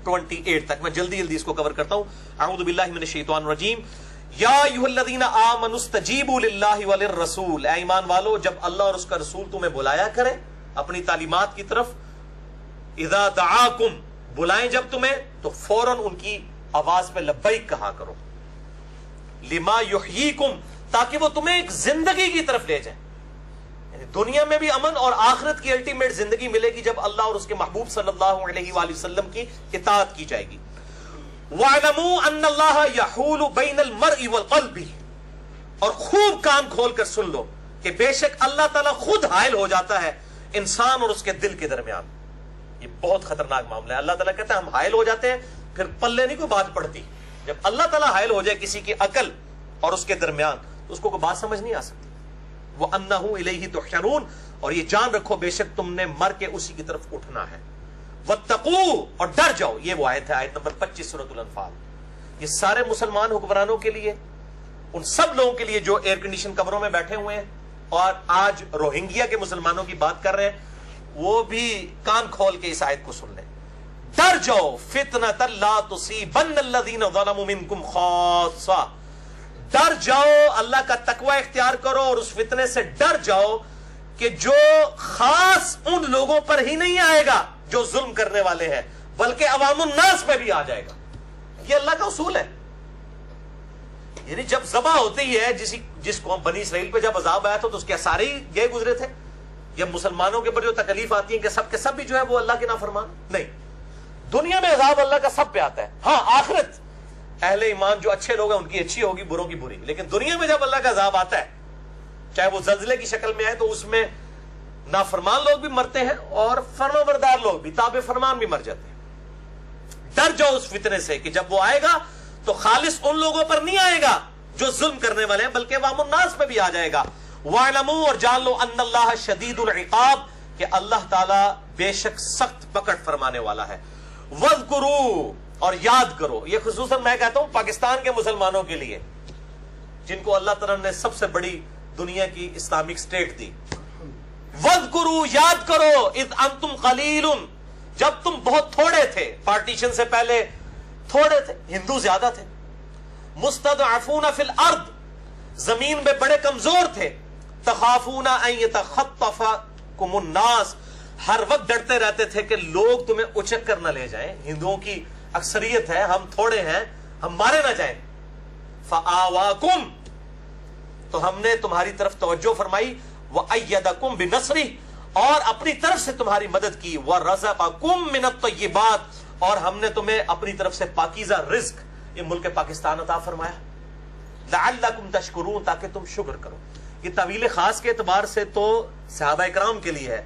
28 تک. میں جلدی اس کو کور کرتا ہوں. اعوذ باللہ من الشیطان الرجیم. یا ایھا الذین آمنوا استجیبوا للہ وللرسول. اے ایمان والو، جب اللہ اور اس کا رسول تمہیں بلایا کرے اپنی تعلیمات کی طرف، اذا دعاکم، بلائیں جب تمہیں تو فوراً ان کی آواز پہ لبیک کہا کرو. لما یحییکم، تاکہ وہ تمہیں ایک زندگی کی طرف لے جائیں. دنیا میں بھی امن اور آخرت کی الٹیمیٹ زندگی ملے گی جب اللہ اور اس کے محبوب صلی اللہ علیہ وآلہ وسلم کی اطاعت کی جائے گی. وَاعْلَمُوا أَنَّ اللَّهَ يَحُولُ بَيْنَ الْمَرْءِ وَالْقَلْبِ، اور خوب کان کھول کر سن لو کہ بے شک اللہ تعالیٰ خود حائل ہو جاتا ہے انسان اور اس کے دل کے درمیان. یہ بہت خطرناک معاملہ ہے. اللہ تعالیٰ کہتا ہے ہم حائل ہو جاتے ہیں، پھر پلے نہیں کوئی بات پڑتی. جب اللہ تعالیٰ حائل ہو جائے کسی کی عقل اور اس کے درمیان تو اس کو کوئی بات سمجھ نہیں آ سکتی. وَأَنَّهُ إِلَيْهِ تُحْشَرُونَ، اور یہ جان رکھو بے شک تم نے مر کے اسی کی طرف اٹھنا ہے. وَاتَّقُوا، اور ڈر جاؤ. یہ وہ آیت ہے، آیت نمبر 25 سورۃ الانفال. یہ سارے مسلمان حکمرانوں کے لیے، ان سب لوگوں کے لیے جو ایئر کنڈیشن کمروں میں بیٹھے ہوئے ہیں اور آج روہنگیا کے مسلمانوں کی بات کر رہے ہیں، وہ بھی کان کھول کے اس آیت کو سن لیں. ڈر جاؤ، فِتْنَةً لَا تُصِيبَنَّ الَّذِينَ ظَلَمُوا مِنْكُمْ خَاصَّةً، ڈر جاؤ، اللہ کا تقوی اختیار کرو اور اس فتنے سے ڈر جاؤ کہ جو خاص ان لوگوں پر ہی نہیں آئے گا جو ظلم کرنے والے ہیں، بلکہ عوام الناس پہ بھی آ جائے گا۔ یہ اللہ کا اصول ہے۔ یعنی جب ذبح ہوتی ہے، جس قوم بنی اسرائیل پہ جب عذاب آیا تھا تو اس کے سارے ہی گئے گزرے تھے؟ یا مسلمانوں کے اوپر جو تکلیف آتی ہیں کہ سب کے سب بھی جو ہے وہ اللہ کے نافرمان؟ نہیں، دنیا میں عذاب اللہ کا سب پہ آتا ہے۔ ہاں، آخرت اہل ایمان جو اچھے لوگ ہیں ان کی اچھی ہوگی، بروں کی بری، لیکن دنیا میں جب اللہ کا عذاب آتا ہے، چاہے وہ زلزلے کی شکل میں آئے، تو اس میں نافرمان لوگ بھی مرتے ہیں اور فرمانبردار لوگ بھی، تابع فرمان بھی مر جاتے ہیں۔ ڈر جاؤ اس فتنے سے کہ جب وہ آئے گا تو خالص ان لوگوں پر نہیں آئے گا جو ظلم کرنے والے ہیں، بلکہ عوام الناس پہ بھی آ جائے گا۔ وَاعْلَمُوا، اور جان لو، ان اللہ شدید العقاب، کہ اللہ تعالی بے شک سخت پکڑ فرمانے والا ہے۔ وَاذْكُرُوا، اور یاد کرو، یہ خصوصاً میں کہتا ہوں پاکستان کے مسلمانوں کے لیے، جن کو اللہ تعالیٰ نے سب سے بڑی دنیا کی اسلامک سٹیٹ دی۔ وَاذْكُرُوا، یاد کرو، اذ انتم قلیل، جب تم بہت تھوڑے تھے، پارٹیشن سے پہلے تھوڑے تھے، ہندو زیادہ تھے، مستضعفون فی الارض، زمین میں بڑے کمزور تھے، تخافون ان یتخطفکم الناس، ہر وقت ڈرتے رہتے تھے کہ لوگ تمہیں اچک کر نہ لے جائیں، ہندوؤں کی اکثریت ہے، ہم تھوڑے ہیں، ہم مارے نہ جائیں۔ فآواکم، تو ہم نے تمہاری طرف توجہ فرمائی، وأیدکم بنصرہ، اور اپنی طرف سے تمہاری مدد کی، وَرَزَقَكُم مِّنَ الطَّيِّبَاتِ، اور ہم نے تمہیں اپنی طرف سے پاکیزہ رزق یہ ملک پاکستان عطا فرمایا، لَعَلَّكُمْ تَشْكُرُونَ، تاکہ تم شکر کرو۔ یہ طویل خاص کے اعتبار سے تو صحابہ اکرام کے لیے ہے،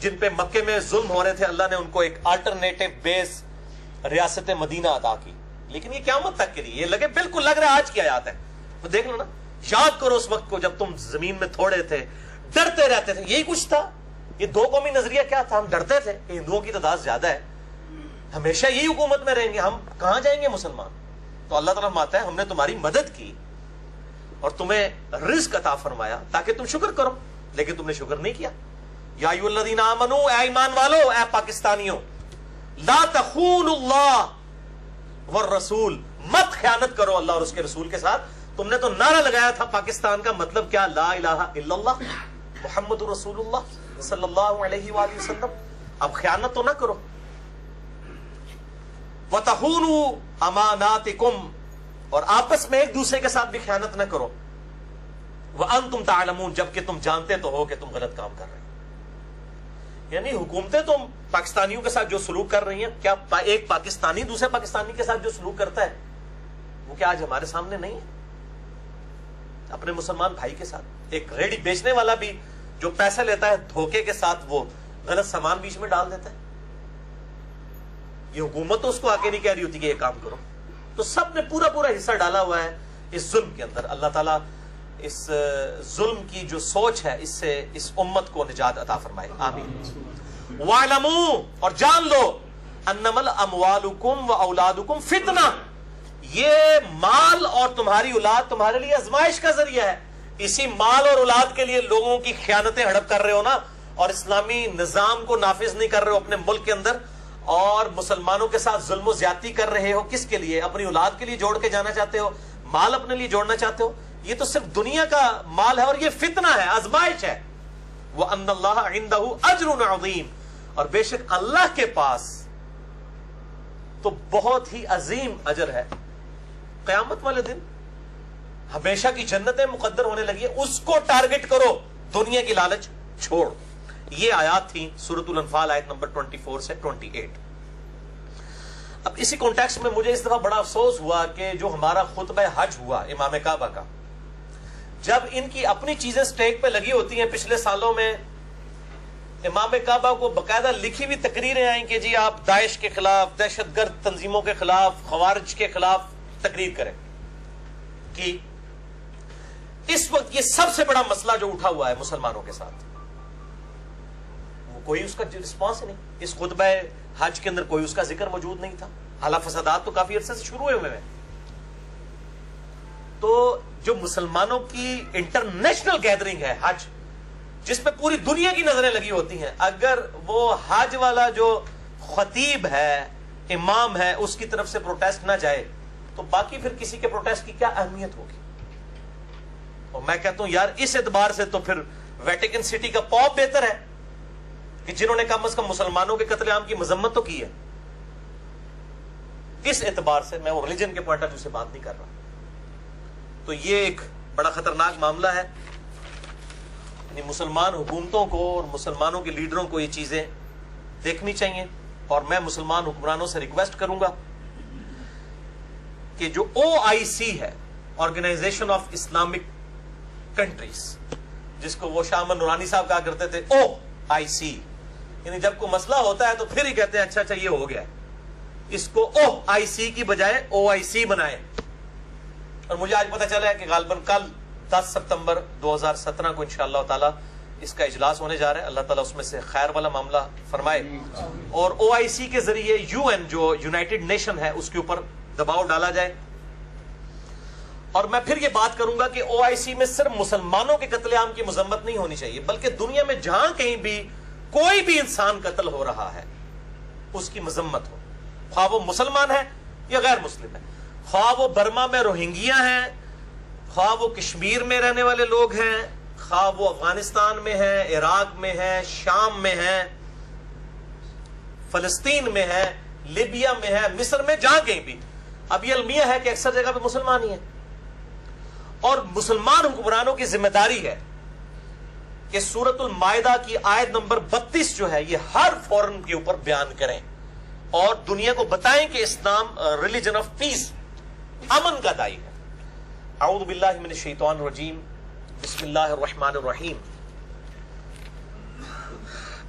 جن پہ مکے میں ظلم ہو رہے تھے، اللہ نے ان کو ایک آلٹرنیٹو بیس ریاست مدینہ عطا کی، لیکن یہ قیامت تک کے لیے، یہ بالکل لگ رہا ہے آج کی آیات ہے، تو دیکھ لو نا، یاد کرو اس وقت کو جب تم زمین میں تھوڑے تھے، ڈرتے رہتے تھے، یہی کچھ تھا۔ یہ دو قومی نظریہ کیا تھا؟ ہم ڈرتے تھے کہ ہندوؤں کی تعداد زیادہ ہے، ہمیشہ یہی حکومت میں رہیں گے، ہم کہاں جائیں گے مسلمان؟ تو اللہ تعالیٰ فرماتا ہے ہم نے تمہاری مدد کی اور تمہیں رزق عطا فرمایا تاکہ تم شکر کرو، لیکن تم نے شکر نہیں کیا۔ یا ایھا الذین آمنوا، اے ایمان والو، اے پاکستانیوں، لا تخونوا اللہ والرسول، مت خیانت کرو اللہ اور اس کے رسول کے ساتھ۔ تم نے تو نعرہ لگایا تھا پاکستان کا مطلب کیا؟ لا الہ الا اللہ محمد رسول اللہ صلی اللہ علیہ وآلہ وسلم، اب خیانت تو نہ کرو۔ وَتَخُونُوا أَمَانَاتِكُمْ، اور آپس میں ایک دوسرے کے ساتھ بھی خیانت نہ کرو۔ وَأَنْتُمْ تَعْلَمُونَ، جبکہ تم جانتے تو ہو کہ تم غلط کام کر رہے ہو۔ یعنی حکومتیں تو پاکستانیوں کے ساتھ جو سلوک کر رہی ہیں، کیا ایک پاکستانی دوسرے پاکستانی کے ساتھ جو سلوک کرتا ہے وہ کیا آج ہمارے سامنے نہیں ہے؟ اپنے مسلمان بھائی کے ساتھ ایک ریڈی بیچنے والا بھی جو پیسہ لیتا ہے دھوکے کے ساتھ، وہ غلط سامان بیچ میں ڈال دیتا ہے، یہ حکومت تو اس کو آگے نہیں کہہ رہی ہوتی کہ یہ کام کرو۔ تو سب نے پورا حصہ ڈالا ہوا ہے اس ظلم کے اندر۔ اللہ تعالیٰ اس ظلم کی جو سوچ ہے اس سے اس امت کو نجات عطا فرمائے، آمین۔ وَاعْلَمُوا، اور جان لو، اَنَّمَا الْأَمْوَالُكُمْ وَأَوْلَادُكُمْ فِتْنَةٌ، یہ مال اور تمہاری اولاد تمہارے لیے آزمائش کا ذریعہ ہے۔ اسی مال اور اولاد کے لیے لوگوں کی خیانتیں ہڑپ کر رہے ہو نا، اور اسلامی نظام کو نافذ نہیں کر رہے ہو اپنے ملک کے اندر، اور مسلمانوں کے ساتھ ظلم و زیادتی کر رہے ہو، کس کے لیے؟ اپنی اولاد کے لیے جوڑ کے جانا چاہتے ہو، مال اپنے لیے جوڑنا چاہتے ہو، یہ تو صرف دنیا کا مال ہے اور یہ فتنہ ہے، آزمائش ہے۔ وَأَنَّ اللَّهَ عِندَهُ أَجْرٌ عَظِيمٌ، اور بے شک اللہ کے پاس تو بہت ہی عظیم اجر ہے۔ قیامت والے دن ہمیشہ کی جنتیں مقدر ہونے لگی ہے، اس کو ٹارگٹ کرو، دنیا کی لالچ چھوڑ۔ یہ آیات تھی سورۃ الانفال، آیت نمبر 24 سے 28۔ اب اسی کانٹیکسٹ میں مجھے اس دفعہ بڑا افسوس ہوا کہ جو ہمارا خطبہ حج ہوا امام کعبہ کا، جب ان کی اپنی چیزیں سٹیک پہ لگی ہوتی ہیں، پچھلے سالوں میں امام کعبہ کو باقاعدہ لکھی ہوئی تقریریں آئیں کہ جی آپ داعش کے خلاف، دہشت گرد تنظیموں کے خلاف، خوارج کے خلاف تقریر کریں، کہ اس وقت یہ سب سے بڑا مسئلہ جو اٹھا ہوا ہے مسلمانوں کے ساتھ، وہ کوئی اس کا رسپانس نہیں۔ اس خطبہ حج کے اندر کوئی اس کا ذکر موجود نہیں تھا، حالانکہ فسادات تو کافی عرصے سے شروع ہوئے ہیں۔ تو جو مسلمانوں کی انٹرنیشنل گیدرنگ ہے حج، جس پہ پوری دنیا کی نظریں لگی ہوتی ہیں، اگر وہ حج والا جو خطیب ہے، امام ہے، اس کی طرف سے پروٹیسٹ نہ جائے تو باقی پھر کسی کے پروٹیسٹ کی کیا اہمیت ہوگی؟ اور میں کہتا ہوں یار اس اعتبار سے تو پھر ویٹیکن سٹی کا پاپ بہتر ہے کہ جنہوں نے کم از کم مسلمانوں کے قتل عام کی مذمت تو کی ہے. اس اعتبار سے میں وہ ریلیجن کے پوائنٹ آف ویو سے بات نہیں کر رہا. تو یہ ایک بڑا خطرناک معاملہ ہے. یعنی مسلمان حکومتوں کو اور مسلمانوں کے لیڈروں کو یہ چیزیں دیکھنی چاہیے. اور میں مسلمان حکمرانوں سے ریکویسٹ کروں گا کہ جو OIC ہے, آرگنائزیشن آف اسلامک کنٹریز, جس کو وہ شاہ احمد نورانی صاحب کہا کرتے تھے OIC, یعنی جب کوئی مسئلہ ہوتا ہے تو پھر ہی کہتے ہیں اچھا اچھا یہ ہو گیا ہے, اس کو OIC کی بجائے OIC بنائے. اور مجھے آج پتہ چلا ہے کہ غالباً کل 10 ستمبر 2017 کو انشاءاللہ تعالی اس کا اجلاس ہونے جا رہا ہے. اللہ تعالیٰ اس میں سے خیر والا معاملہ فرمائے, اور OIC کے ذریعے UN جو یونائٹڈ نیشن ہے اس کے اوپر دباؤ ڈالا جائے. اور میں پھر یہ بات کروں گا کہ OIC میں صرف مسلمانوں کے قتل عام کی مذمت نہیں ہونی چاہیے, بلکہ دنیا میں جہاں کہیں بھی کوئی بھی انسان قتل ہو رہا ہے اس کی مذمت ہو, خواہ وہ مسلمان ہے یا غیر مسلم ہے, خواہ وہ برما میں روہنگیا ہیں, خواہ وہ کشمیر میں رہنے والے لوگ ہیں, خواہ وہ افغانستان میں ہیں, عراق میں ہیں, شام میں ہیں, فلسطین میں ہے, لیبیا میں ہے, مصر میں, جہاں کہیں بھی. اب یہ المیہ ہے کہ اکثر جگہ پہ مسلمان ہی ہیں, اور مسلمان حکمرانوں کی ذمہ داری ہے کہ سورۃ المائدہ کی آیت نمبر 32 جو ہے یہ ہر فورن کے اوپر بیان کریں اور دنیا کو بتائیں کہ اسلام ریلیجن آف پیس, امن کا دائی ہے. اعوذ باللہ من الشیطان الرجیم, بسم اللہ الرحمن الرحیم.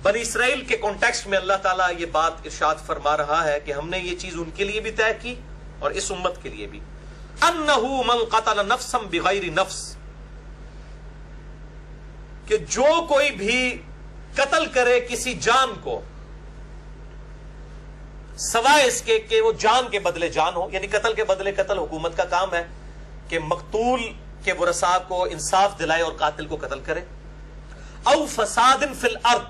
بنی اسرائیل کے کانٹیکسٹ میں اللہ تعالیٰ یہ بات ارشاد فرما رہا ہے کہ ہم نے یہ چیز ان کے لیے بھی طے کی اور اس امت کے لیے بھی. انہو من قتل نفسا بغیر نفس, کہ جو کوئی بھی قتل کرے کسی جان کو سوائے اس کے کہ وہ جان کے بدلے جان ہو, یعنی قتل کے بدلے قتل حکومت کا کام ہے کہ مقتول کے ورثاء کو انصاف دلائے اور قاتل کو قتل کرے. او فساد فی الارض,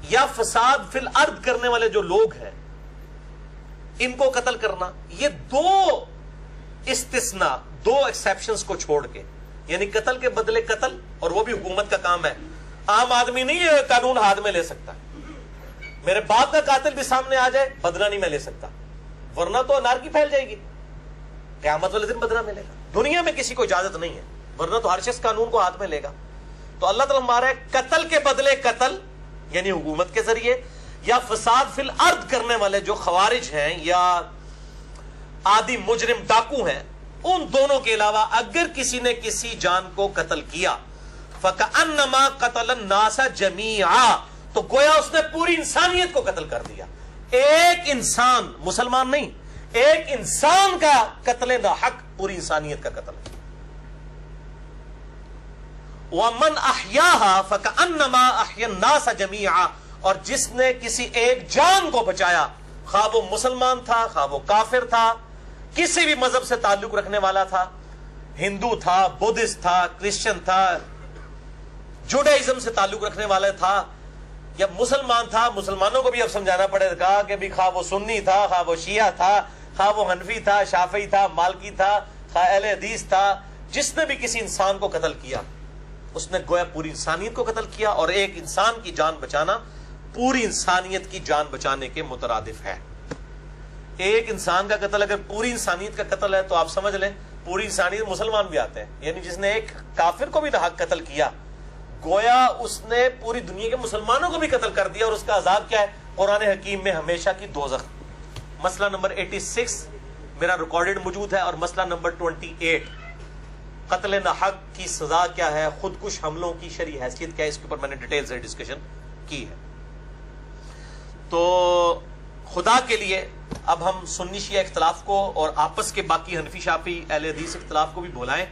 یا فساد فی الارض کرنے والے جو لوگ ہیں ان کو قتل کرنا. یہ دو استثناء, دو ایکسیپشنز کو چھوڑ کے, یعنی قتل کے بدلے قتل, اور وہ بھی حکومت کا کام ہے. عام آدمی نہیں یہ قانون ہاتھ میں لے سکتا. میرے باپ کا قاتل بھی سامنے آ جائے بدلہ نہیں میں لے سکتا, ورنہ تو انارکی پھیل جائے گی, قیامت والے دن بدلہ ملے گا. دنیا میں کسی کو اجازت نہیں ہے, ورنہ تو ہر شخص قانون کو ہاتھ میں لے گا. تو اللہ تعالیٰ ہمارا ہے قتل کے بدلے قتل, یعنی حکومت کے ذریعے, یا فساد فی الارض کرنے والے جو خوارج ہیں یا عادی مجرم ڈاکو ہیں, ان دونوں کے علاوہ اگر کسی نے کسی جان کو قتل کیا فَكَأَنَّمَا قَتَلَ النَّاسَ جَمِيعًا, تو گویا اس نے پوری انسانیت کو قتل کر دیا. ایک انسان, مسلمان نہیں, ایک انسان کا قتل ناحق پوری انسانیت کا قتل ہے. وَمَنْ أَحْيَاهَا فَكَأَنَّمَا أَحْيَا النَّاسَ جَمِيعًا, اور جس نے کسی ایک جان کو بچایا, خواہ وہ مسلمان تھا, خواہ وہ کافر تھا, کسی بھی مذہب سے تعلق رکھنے والا تھا, ہندو تھا, بدھسٹ تھا, کرسچن تھا, جوڈائزم سے تعلق رکھنے والا تھا, یا مسلمان تھا. مسلمانوں کو بھی اب سمجھانا پڑے گا کہ بھی خواہ وہ سنی تھا, خواہ وہ شیعہ تھا, خواہ وہ حنفی تھا, شافعی تھا, مالکی تھا, خواہ اہل حدیث تھا, جس نے بھی کسی انسان کو قتل کیا اس نے گویا پوری انسانیت کو قتل کیا. اور ایک انسان کی جان بچانا پوری انسانیت کی جان بچانے کے مترادف ہے. ایک انسان کا قتل اگر پوری انسانیت کا قتل ہے تو آپ سمجھ لیں پوری انسانیت, مسلمان بھی آتے ہیں. یعنی جس نے ایک کافر کو بھی ناحق قتل کیا گویا اس نے پوری دنیا کے مسلمانوں کو بھی قتل کر دیا. اور اس کا عذاب کیا ہے؟ قرآن حکیم میں ہمیشہ کی دوزخ. مسئلہ نمبر 86 میرا ریکارڈڈ موجود ہے, اور مسئلہ نمبر 28 قتل ناحق کی سزا کیا ہے, خودکش حملوں کی شرعی حیثیت کیا ہے, اس کے اوپر میں نے ڈیٹیل سے ڈسکشن کی ہے. تو خدا کے لیے اب ہم سنی شیعہ اختلاف کو اور آپس کے باقی حنفی شافعی اہل حدیث اختلاف کو بھی بھولائیں.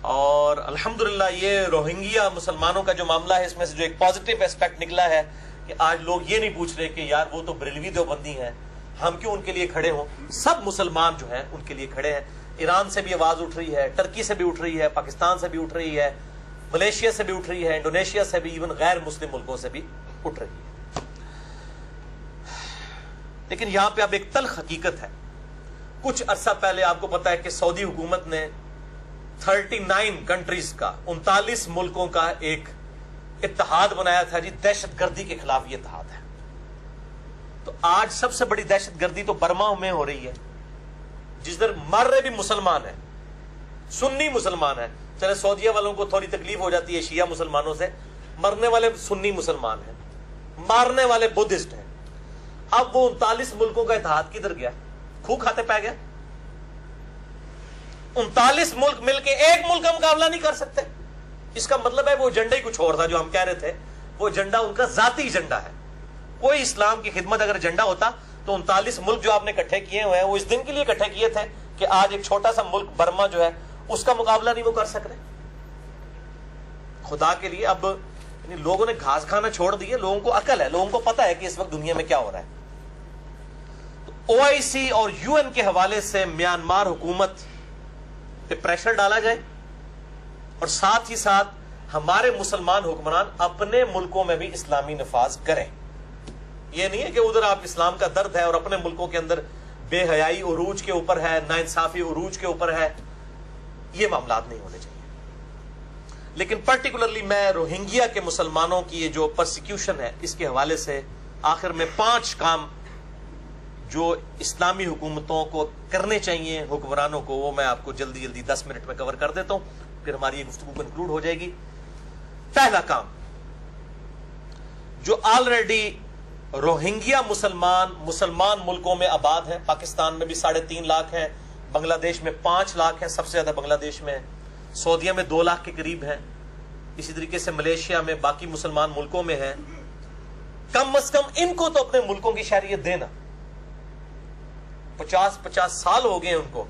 اور الحمدللہ یہ روہنگیا مسلمانوں کا جو معاملہ ہے, اس میں سے جو ایک پازیٹیو ایسپیکٹ نکلا ہے کہ آج لوگ یہ نہیں پوچھ رہے کہ یار وہ تو بریلوی دیوبندی ہیں, ہم کیوں ان کے لیے کھڑے ہوں. سب مسلمان جو ہیں ان کے لیے کھڑے ہیں. ایران سے بھی آواز اٹھ رہی ہے, ٹرکی سے بھی اٹھ رہی ہے, پاکستان سے بھی اٹھ رہی ہے, ملیشیا سے بھی اٹھ رہی ہے, انڈونیشیا سے بھی, ایون غیر مسلم ملکوں سے بھی اٹھ رہی ہے. لیکن یہاں پہ اب ایک تلخ حقیقت ہے. کچھ عرصہ پہلے آپ کو پتا ہے کہ سعودی حکومت نے 39 کنٹریز کا 39 ملکوں کا ایک اتحاد بنایا تھا جی، دہشت گردی کے خلاف یہ اتحاد ہے. تو آج سب سے بڑی دہشت گردی تو برما میں ہو رہی ہے، جس در مر رہے بھی مسلمان ہیں، سنی مسلمان ہیں. چلے سعودیہ والوں کو تھوڑی تکلیف ہو جاتی ہے شیعہ مسلمانوں سے، مرنے والے سنی مسلمان ہیں، مارنے والے بدھسٹ ہیں. اب وہ 39 ملکوں کا اتحاد کدھر گیا؟ کھو کھاتے پہ گیا. 39 ملک مل کے ایک ملک کا مقابلہ نہیں کر سکتے. اس کا مطلب ہے وہ ایجنڈا ہی کچھ اور تھا جو ہم کہہ رہے تھے. وہ ایجنڈا ان کا ذاتی ایجنڈا ہے. کوئی اسلام کی خدمت اگر ایجنڈا ہوتا تو 39 ملک جو آپ نے اکٹھے کیے ہوئے ہیں وہ اس دن کے لیے اکٹھے کیے تھے کہ آج ایک چھوٹا سا ملک برما جو ہے اس کا مقابلہ نہیں وہ کر سک رہے. خدا کے لیے اب لوگوں نے گھاس کھانا چھوڑ دیے. لوگوں کو عقل ہے، لوگوں کو پتا ہے کہ اس وقت دنیا میں کیا ہو رہا ہے. OIC اور UN کے حوالے سے میانمار حکومت پہ پریشر ڈالا جائے اور ساتھ ہی ساتھ ہمارے مسلمان حکمران اپنے ملکوں میں بھی اسلامی نفاذ کریں. یہ نہیں ہے کہ ادھر آپ اسلام کا درد ہے اور اپنے ملکوں کے اندر بے حیائی عروج کے اوپر ہے، ناانصافی عروج کے اوپر ہے. یہ معاملات نہیں ہونے چاہیے. لیکن پرٹیکولرلی میں روہنگیا کے مسلمانوں کی یہ جو پرسیکیوشن ہے اس کے حوالے سے آخر میں 5 کام جو اسلامی حکومتوں کو کرنے چاہیے، حکمرانوں کو، وہ میں آپ کو جلدی 10 منٹ میں کور کر دیتا ہوں، پھر ہماری یہ گفتگو کنکلوڈ ہو جائے گی. پہلا کام، جو آلریڈی روہنگیا مسلمان ملکوں میں آباد ہیں، پاکستان میں بھی 3.5 لاکھ ہیں، بنگلہ دیش میں 5 لاکھ ہیں، سب سے زیادہ بنگلہ دیش میں، سعودیہ میں 2 لاکھ کے قریب ہیں، اسی طریقے سے ملیشیا میں، باقی مسلمان ملکوں میں ہیں. کم از کم ان کو تو اپنے ملکوں کی شہریت دینا. 50 سال ہو گئے ان کو،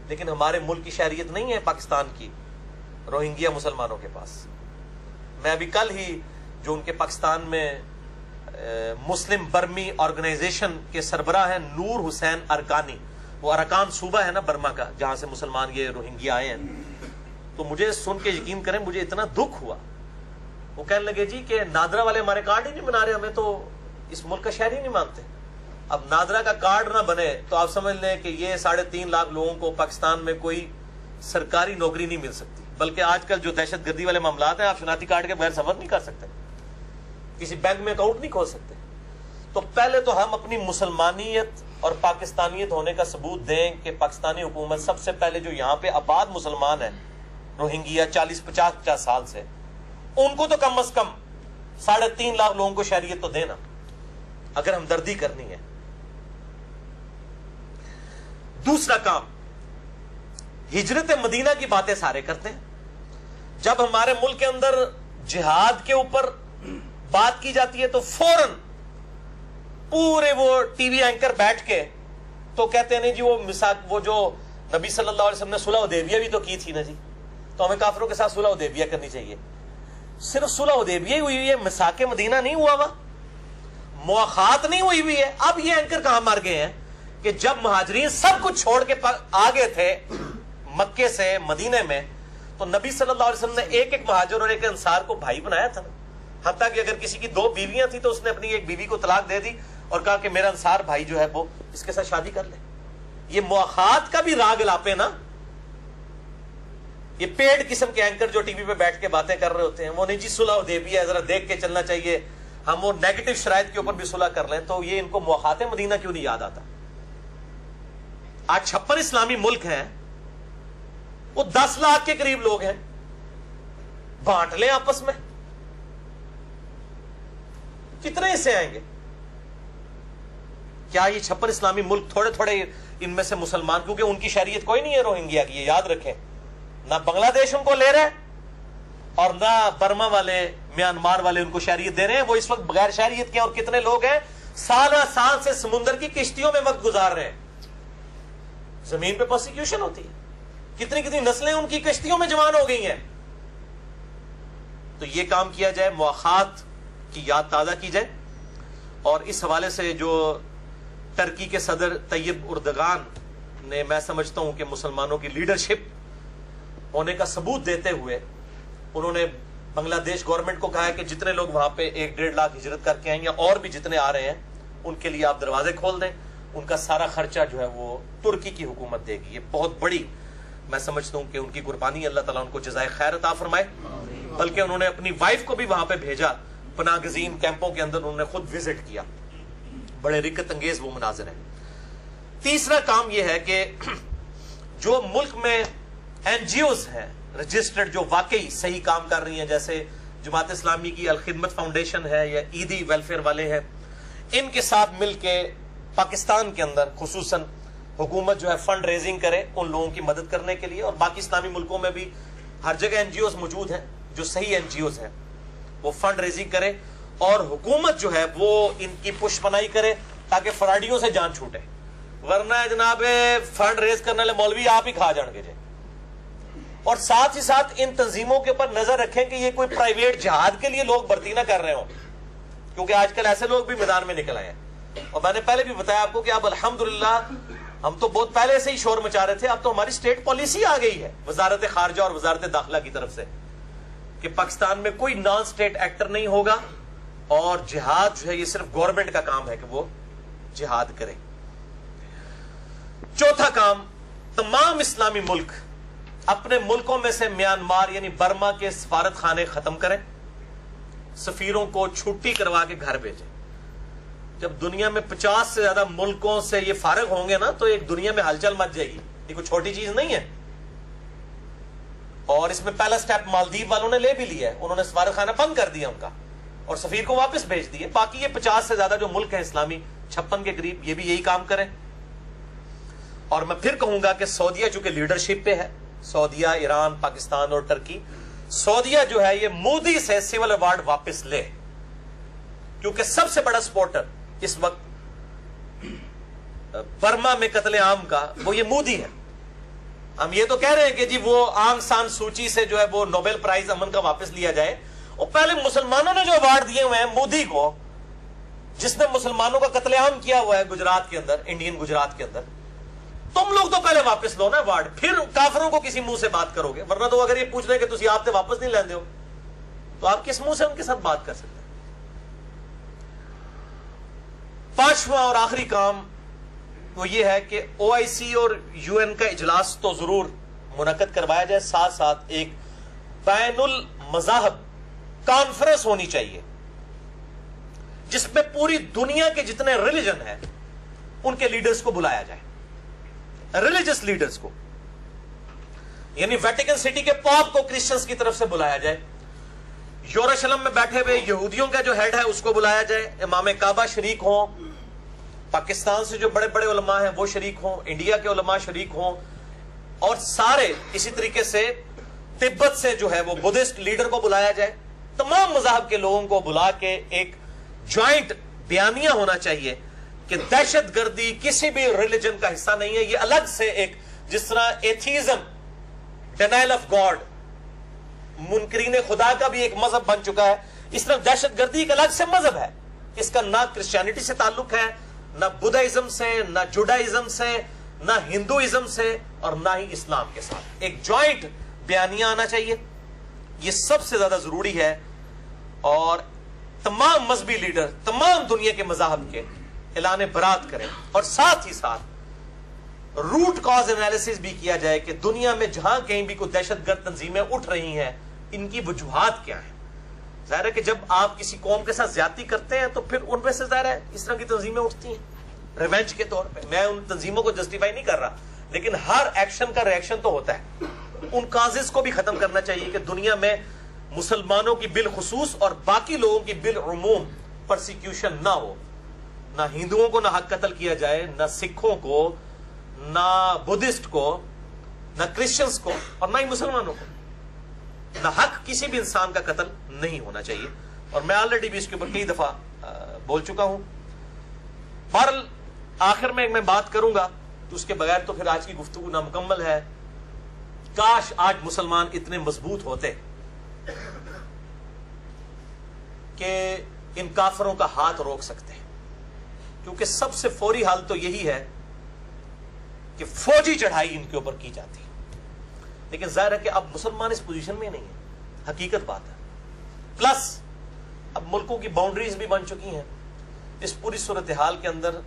لیکن ہمارے ملک کی شہریت نہیں ہے پاکستان کی روہنگیا مسلمانوں کے پاس. میں ابھی کل ہی جو ان کے پاکستان میں مسلم برمی آرگنائزیشن کے سربراہ ہیں نور حسین ارکانی، وہ ارکان صوبہ ہے نا برما کا جہاں سے مسلمان یہ روہنگیا آئے ہیں، تو مجھے سن کے یقین کریں مجھے اتنا دکھ ہوا. وہ کہنے لگے جی کہ نادرا والے ہمارے کارڈ ہی نہیں بنا رہے، ہمیں تو اس ملک کا شہر ہی نہیں مانتے. اب نادرا کا کارڈ نہ بنے تو آپ سمجھ لیں کہ یہ 3.5 لاکھ لوگوں کو پاکستان میں کوئی سرکاری نوکری نہیں مل سکتی. بلکہ آج کل جو دہشت گردی والے معاملات ہیں، آپ شناختی کارڈ کے بغیر سفر نہیں کر سکتے، کسی بینک میں اکاؤنٹ نہیں کھول سکتے. تو پہلے تو ہم اپنی مسلمانیت اور پاکستانیت ہونے کا ثبوت دیں کہ پاکستانی حکومت سب سے پہلے جو یہاں پہ آباد مسلمان ہیں روہنگیا 40-50 سال سے، ان کو تو کم از کم 3.5 لاکھ لوگوں کو شہریت تو دینا اگر ہمدردی کرنی ہے. دوسرا کام، ہجرت مدینہ کی باتیں سارے کرتے ہیں. جب ہمارے ملک کے اندر جہاد کے اوپر بات کی جاتی ہے تو فوراً پورے وہ ٹی وی اینکر بیٹھ کے تو کہتے ہیں نہیں جی وہ جو نبی صلی اللہ علیہ وسلم نے صلح حدیبیہ بھی تو کی تھی نا جی، تو ہمیں کافروں کے ساتھ صلح حدیبیہ کرنی چاہیے. صرف صلح حدیبیہ ہی ہوئی ہے، میثاق مدینہ نہیں ہوا ہوا، مواخات نہیں ہوئی ہوئی ہے. اب یہ اینکر کہاں مار گئے ہیں کہ جب مہاجرین سب کچھ چھوڑ کے آگے تھے مکے سے مدینے میں، تو نبی صلی اللہ علیہ وسلم نے ایک مہاجر اور ایک انصار کو بھائی بنایا تھا نا. حتیٰ کہ اگر کسی کی 2 بیویاں تھیں تو اس نے اپنی ایک بیوی کو طلاق دے دی اور کہا کہ میرا انصار بھائی جو ہے وہ اس کے ساتھ شادی کر لے. یہ مواخات کا بھی راگ لاپے نا. یہ پیڈ قسم کے اینکر جو ٹی وی پہ بیٹھ کے باتیں کر رہے ہوتے ہیں، وہ نہیں جی صلح حدیبیہ ہے ذرا دیکھ کے چلنا چاہیے، ہم وہ نیگیٹو شرائط کے اوپر بھی صلح کر لیں. تو یہ ان کو مواخات مدینہ کیوں نہیں یاد آتا؟ آج 56 اسلامی ملک ہیں، وہ 10 لاکھ کے قریب لوگ ہیں، بانٹ لیں آپس میں، کتنے حصے آئیں گے؟ کیا یہ 56 اسلامی ملک تھوڑے تھوڑے ان میں سے مسلمان، کیونکہ ان کی شہریت کوئی نہیں ہے روہنگیا کی، یہ یاد رکھیں، نہ بنگلہ دیش ان کو لے رہے اور نہ برما والے میانمار والے ان کو شہریت دے رہے ہیں. وہ اس وقت بغیر شہریت کے اور کتنے لوگ ہیں سالہ سال سے سمندر کی کشتیوں میں وقت گزار رہے ہیں. زمین پہ پرسیکیوشن ہوتی ہے، کتنی نسلیں ان کی کشتیوں میں جوان ہو گئی ہیں. تو یہ کام کیا جائے، مواخات کی یاد تازہ کی جائے. اور اس حوالے سے جو ترکی کے صدر طیب اردگان نے، میں سمجھتا ہوں کہ مسلمانوں کی لیڈرشپ ہونے کا ثبوت دیتے ہوئے انہوں نے بنگلہ دیش گورنمنٹ کو کہا ہے کہ جتنے لوگ وہاں پہ 1-1.5 لاکھ ہجرت کر کے آئیں یا اور بھی جتنے آ رہے ہیں ان کے لیے آپ دروازے کھول دیں، ان کا سارا خرچہ جو ہے وہ ترکی کی حکومت دے گی. یہ بہت بڑی میں سمجھتا ہوں کہ ان کی قربانی اللہ تعالیٰ ان کو جزائے خیر عطا فرمائے، بلکہ انہوں نے اپنی وائف کو بھی وہاں پہ بھیجا، پناہ گزین کیمپوں کے اندر انہوں نے خود وزٹ کیا، بڑے رکت انگیز وہ مناظر ہیں۔ تیسرا کام یہ ہے کہ جو ملک میں این جی اوز ہیں رجسٹرڈ جو واقعی صحیح کام کر رہی ہیں، جیسے جماعت اسلامی کی الخدمت فاؤنڈیشن ہے یا عیدی ویلفیئر والے ہیں، ان کے ساتھ مل کے پاکستان کے اندر خصوصاً حکومت جو ہے فنڈ ریزنگ کرے ان لوگوں کی مدد کرنے کے لیے، اور باقی اسلامی ملکوں میں بھی ہر جگہ این جی اوز موجود ہیں جو صحیح این جی اوز ہیں، وہ فنڈ ریزنگ کرے اور حکومت جو ہے وہ ان کی پش پناہی کرے تاکہ فراڈیوں سے جان چھوٹے، ورنہ جناب فنڈ ریز کرنے والے مولوی آپ ہی کھا جان گے جی۔ اور ساتھ ہی ساتھ ان تنظیموں کے اوپر نظر رکھیں کہ یہ کوئی پرائیویٹ جہاد کے لیے لوگ بھرتی نہ کر رہے ہوں، کیونکہ آج کل ایسے لوگ بھی میدان میں نکل آئے ہیں۔ اور میں نے پہلے بھی بتایا آپ کو کہ اب الحمدللہ ہم تو بہت پہلے سے ہی شور مچا رہے تھے، اب تو ہماری اسٹیٹ پالیسی آ گئی ہے وزارت خارجہ اور وزارت داخلہ کی طرف سے کہ پاکستان میں کوئی نان اسٹیٹ ایکٹر نہیں ہوگا، اور جہاد جو ہے یہ صرف گورنمنٹ کا کام ہے کہ وہ جہاد کرے۔ چوتھا کام، تمام اسلامی ملک اپنے ملکوں میں سے میانمار یعنی برما کے سفارت خانے ختم کریں، سفیروں کو چھٹی کروا کے گھر بھیجیں۔ جب دنیا میں 50 سے زیادہ ملکوں سے یہ فارغ ہوں گے نا تو ایک دنیا میں ہلچل مچ جائے گی، یہ کوئی چھوٹی چیز نہیں ہے۔ اور اس میں پہلا سٹیپ مالدیو والوں نے لے بھی لیا ہے، انہوں نے سفارت خانہ بند کر دیا ان کا اور سفیر کو واپس بھیج دیے۔ باقی یہ 50 سے زیادہ جو ملک ہیں اسلامی 56 کے قریب، یہ بھی یہی کام کریں۔ اور میں پھر کہوں گا کہ سعودیہ چونکہ لیڈرشپ پہ ہے، سعودیہ، ایران، پاکستان اور ترکی، سعودیہ جو ہے یہ مودی سے سول ایوارڈ واپس لے، کیونکہ سب سے بڑا سپورٹر اس وقت برما میں قتل عام کا وہ یہ مودی ہے۔ ہم یہ تو کہہ رہے ہیں کہ جی وہ آنگ سان سوچی سے جو ہے وہ نوبل پرائز امن کا واپس لیا جائے، اور پہلے مسلمانوں نے جو ایوارڈ دیے ہوئے ہیں مودی کو، جس نے مسلمانوں کا قتل عام کیا ہوا ہے گجرات کے اندر، انڈین گجرات کے اندر، تم لوگ تو پہلے واپس لو نا ایوارڈ، پھر کافروں کو کسی منہ سے بات کرو گے۔ ورنہ تو اگر یہ پوچھ رہے کہ تسی آپ تے واپس نہیں لیندے ہو تو آپ کس منہ سے ان کے ساتھ بات کر سکتے ہیں؟ پانچواں اور آخری کام وہ یہ ہے کہ او آئی سی اور یو این کا اجلاس تو ضرور منعقد کروایا جائے، ساتھ ساتھ ایک بین المذاہب کانفرنس ہونی چاہیے جس میں پوری دنیا کے جتنے ریلیجن ہیں ان کے لیڈرز کو بلایا جائے، ریلیجس لیڈرز کو، یعنی ویٹیکن سٹی کے پاپ کو کرسچنز کی طرف سے بلایا جائے، یروشلم میں بیٹھے ہوئے یہودیوں کا جو ہیڈ ہے اس کو بلایا جائے، امام کعبہ شریک ہوں، پاکستان سے جو بڑے بڑے علماء ہیں وہ شریک ہوں، انڈیا کے علماء شریک ہوں، اور سارے اسی طریقے سے تبت سے جو ہے وہ بدھسٹ لیڈر کو بلایا جائے، تمام مذاہب کے لوگوں کو بلا کے ایک جوائنٹ بیانیہ ہونا چاہیے کہ دہشت گردی کسی بھی ریلیجن کا حصہ نہیں ہے، یہ الگ سے ایک، جس طرح ایتھیزم ڈینائل آف گاڈ منکرین خدا کا بھی ایک مذہب بن چکا ہے، اس طرح دہشت گردی ایک الگ سے مذہب ہے، اس کا نہ کرسچینٹی سے تعلق ہے، نہ بدھائزم سے، نہ جوڈائزم سے، نہ ہندوازم سے، اور نہ ہی اسلام کے ساتھ ایک جوائنٹ بیانیہ آنا چاہیے۔ یہ سب سے زیادہ ضروری ہے، اور تمام مذہبی لیڈر تمام دنیا کے مذاہب کے اعلان برات کریں، اور ساتھ ہی ساتھ روٹ کاز انالیسس بھی کیا جائے کہ دنیا میں جہاں کہیں بھی کوئی دہشت گرد تنظیمیں اٹھ رہی ہیں ان کی وجوہات کیا ہیں۔ ظاہر ہے کہ جب آپ کسی قوم کے ساتھ زیادتی کرتے ہیں تو پھر ان میں سے ظاہر ہے اس طرح کی تنظیمیں اٹھتی ہیں ریونج کے طور پہ۔ میں ان تنظیموں کو جسٹیفائی نہیں کر رہا، لیکن ہر ایکشن کا ریئیکشن تو ہوتا ہے۔ ان کازز کو بھی ختم کرنا چاہیے کہ دنیا میں مسلمانوں کی بالخصوص اور باقی لوگوں کی بالعموم پرسیکیوشن نہ ہو، نہ ہندوؤں کو نہ حق قتل کیا جائے، نہ سکھوں کو، نہ بدھسٹ کو، نہ کرسچنز کو، اور نہ ہی مسلمانوں کو۔ نہ حق کسی بھی انسان کا قتل نہیں ہونا چاہیے، اور میں آلریڈی بھی اس کے اوپر کئی دفعہ بول چکا ہوں۔ بہرحال آخر میں بات کروں گا تو اس کے بغیر تو پھر آج کی گفتگو نامکمل ہے۔ کاش آج مسلمان اتنے مضبوط ہوتے کہ ان کافروں کا ہاتھ روک سکتے ہیں، کیونکہ سب سے فوری حال تو یہی ہے کہ فوجی چڑھائی ان کے اوپر کی جاتی ہے، لیکن ظاہر ہے کہ اب مسلمان اس پوزیشن میں نہیں ہے، حقیقت بات ہے۔ پلس اب ملکوں کی باؤنڈریز بھی بن چکی ہیں، اس پوری صورتحال کے اندر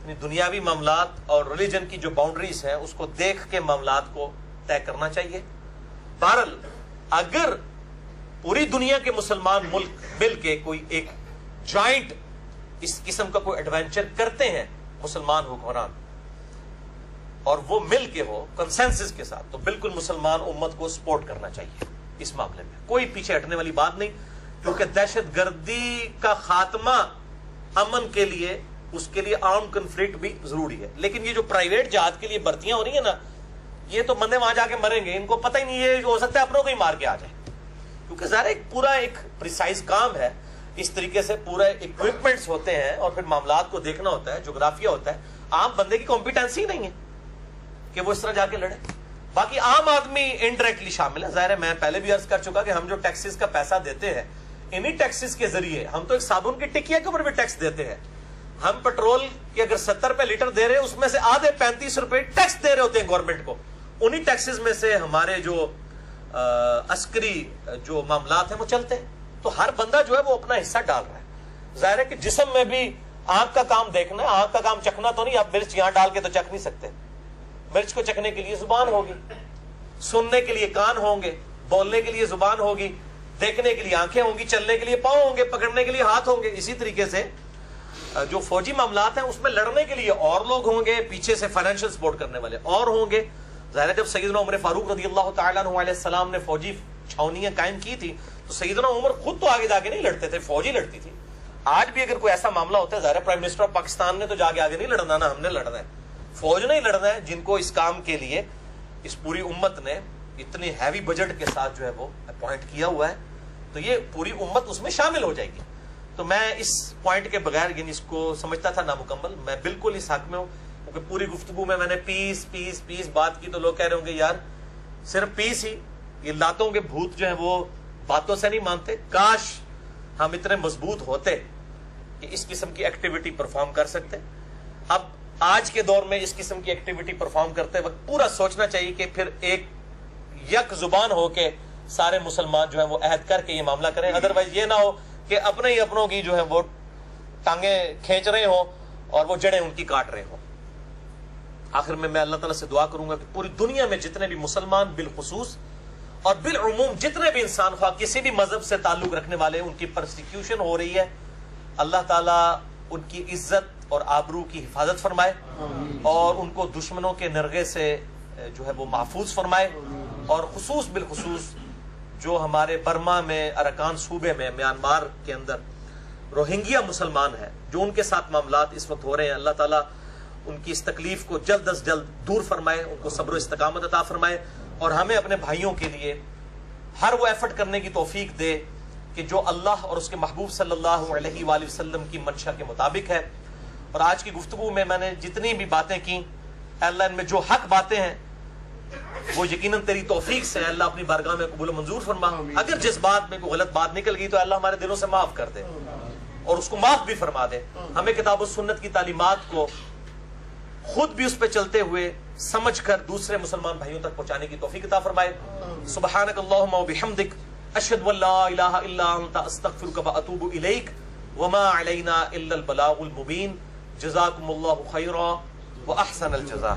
یعنی دنیاوی معاملات اور ریلیجن کی جو باؤنڈریز ہیں اس کو دیکھ کے معاملات کو طے کرنا چاہیے. بہرحال اگر پوری دنیا کے مسلمان ملک مل کے کوئی ایک جوائنٹ اس قسم کا کوئی ایڈونچر کرتے ہیں مسلمان حکمران, اور وہ مل کے ہو کنسنسس کے ساتھ, تو بالکل مسلمان امت کو سپورٹ کرنا چاہیے اس معاملے میں. کوئی پیچھے ہٹنے والی بات نہیں, کیونکہ دہشت گردی کا خاتمہ امن کے لیے, اس کے لیے آرم کنفلکٹ بھی ضروری ہے. لیکن یہ جو پرائیویٹ جہاد کے لیے بھرتیاں ہو رہی ہیں نا, یہ تو بندے وہاں جا کے مریں گے, ان کو پتہ ہی نہیں, یہ ہو سکتا ہے اپنوں کو ہی مار کے آ جائے, کیونکہ ظاہر ایک پورا ایک پریسائز کام ہے. اس طریقے سے پورا اکوپمنٹس ہوتے ہیں, اور پھر معاملات کو دیکھنا ہوتا ہے, جغرافیہ ہوتا ہے. عام بندے کی کمپیٹنسی نہیں ہے کہ وہ اس طرح جا کے لڑے. باقی عام آدمی انڈائریکٹلی شامل ہے. ظاہر ہے میں پہلے بھی عرض کر چکا کہ ہم جو ٹیکسز کا پیسہ دیتے ہیں, انہی ٹیکسز کے ذریعے ہم تو ایک صابن کی ٹکیا کے اوپر بھی ٹیکس دیتے ہیں. ہم پیٹرول کی اگر 70 روپے لیٹر دے رہے ہیں, اس میں سے آدھے 35 روپے ٹیکس دے رہے ہوتے ہیں گورنمنٹ کو. انہی ٹیکسز میں سے ہمارے جو عسکری جو معاملات ہیں وہ چلتے ہیں. تو ہر بندہ جو ہے وہ اپنا حصہ ڈال رہا ہے. ظاہر ہے کہ جسم میں بھی آنکھ کا کام دیکھنا ہے, آنکھ کا کام چکھنا تو نہیں. آپ مرچ یہاں ڈال کے تو چکھ نہیں سکتے. مرچ کو چکھنے کے لیے زبان ہوگی, سننے کے لیے کان ہوں گے, بولنے کے لیے زبان ہوگی, دیکھنے کے لیے آنکھیں ہوں گی, چلنے کے لیے پاؤں ہوں گے, پکڑنے کے لیے ہاتھ ہوں گے. اسی طریقے سے جو فوجی معاملات ہیں اس میں لڑنے کے لیے اور لوگ ہوں گے, پیچھے سے فائنینشیل سپورٹ کرنے والے اور ہوں گے. ظاہر ہے جب سیدنا عمر فاروق رضی اللہ تعالیٰ عنہ علیہ السلام نے فوجی چھاونیاں قائم کی تھی, تو سیدنا عمر خود تو آگے جا کے نہیں لڑتے تھے, فوجی لڑتی تھی. آج بھی اگر کوئی ایسا معاملہ ہوتا ہے, ظاہر ہے پرائم منسٹر آف پاکستان نے تو جا کے آگے نہیں لڑنا نا, ہم نے لڑنا ہے. فوج نہیں لڑنا ہے, جن کو اس کام کے لیے اس پوری امت نے اتنی ہیوی بجٹ کے ساتھ جو ہے وہ اپوائنٹ کیا ہوا ہے, تو یہ پوری امت اس میں شامل ہو جائے گی. تو میں اس پوائنٹ کے بغیر یعنی اس کو سمجھتا تھا نامکمل. میں بالکل اس حق میں ہوں, کیونکہ پوری گفتگو میں نے پیس پیس پیس بات کی, تو لوگ کہہ رہے ہوں گے یار صرف پیس ہی, یہ لاتوں کے بھوت جو ہیں وہ باتوں سے نہیں مانتے. کاش ہم اتنے مضبوط ہوتے کہ اس قسم کی ایکٹیویٹی پرفارم کر سکتے. اب آج کے دور میں اس قسم کی ایکٹیویٹی پرفارم کرتے وقت پورا سوچنا چاہیے کہ پھر ایک یک زبان ہو کے سارے مسلمان جو ہیں وہ عہد کر کے یہ معاملہ کریں. ادروائز یہ نہ ہو کہ اپنے ہی اپنوں کی جو ہے وہ ٹانگیں کھینچ رہے ہوں اور وہ جڑیں ان کی کاٹ رہے ہوں. آخر میں اللہ تعالیٰ سے دعا کروں گا کہ پوری دنیا میں جتنے بھی مسلمان بالخصوص اور بالعموم جتنے بھی انسان خواہ کسی بھی مذہب سے تعلق رکھنے والے, ان کی پرسیکیوشن ہو رہی ہے, اللہ تعالیٰ ان کی عزت اور آبرو کی حفاظت فرمائے, اور ان کو دشمنوں کے نرغے سے جو ہے وہ محفوظ فرمائے. اور خصوص بالخصوص جو ہمارے برما میں, اراکان صوبے میں, میانمار کے اندر روہنگیا مسلمان ہیں, جو ان کے ساتھ معاملات اس وقت ہو رہے ہیں, اللہ تعالیٰ ان کی اس تکلیف کو جلد از جلد دور فرمائے, ان کو صبر و استقامت عطا فرمائے, اور ہمیں اپنے بھائیوں کے لیے ہر وہ ایفرٹ کرنے کی توفیق دے کہ جو اللہ اور اس کے محبوب صلی اللہ علیہ وآلہ وسلم کی منشا کے مطابق ہے. اور آج کی گفتگو میں نے جتنی بھی باتیں کی, اللہ ان میں جو حق باتیں ہیں وہ یقیناً تیری توفیق سے اللہ اپنی بارگاہ میں قبول و منظور فرما. اگر جس بات میں کوئی غلط بات نکل گئی تو اللہ ہمارے دلوں سے معاف کر دے اور اس کو معاف بھی فرما دے. ہمیں کتاب و سنت کی تعلیمات کو خود بھی اس پہ چلتے ہوئے سمجھ کر دوسرے مسلمان بھائیوں تک پہنچانے کی توفیق عطا فرمائے. سبحانک اللہم و بحمدک, اشہد ان لا الہ الا انت, استغفرک و اتوب الیک, وما علینا الا البلاغ المبین. جزاکم اللہ خیرا و احسن الجزاء.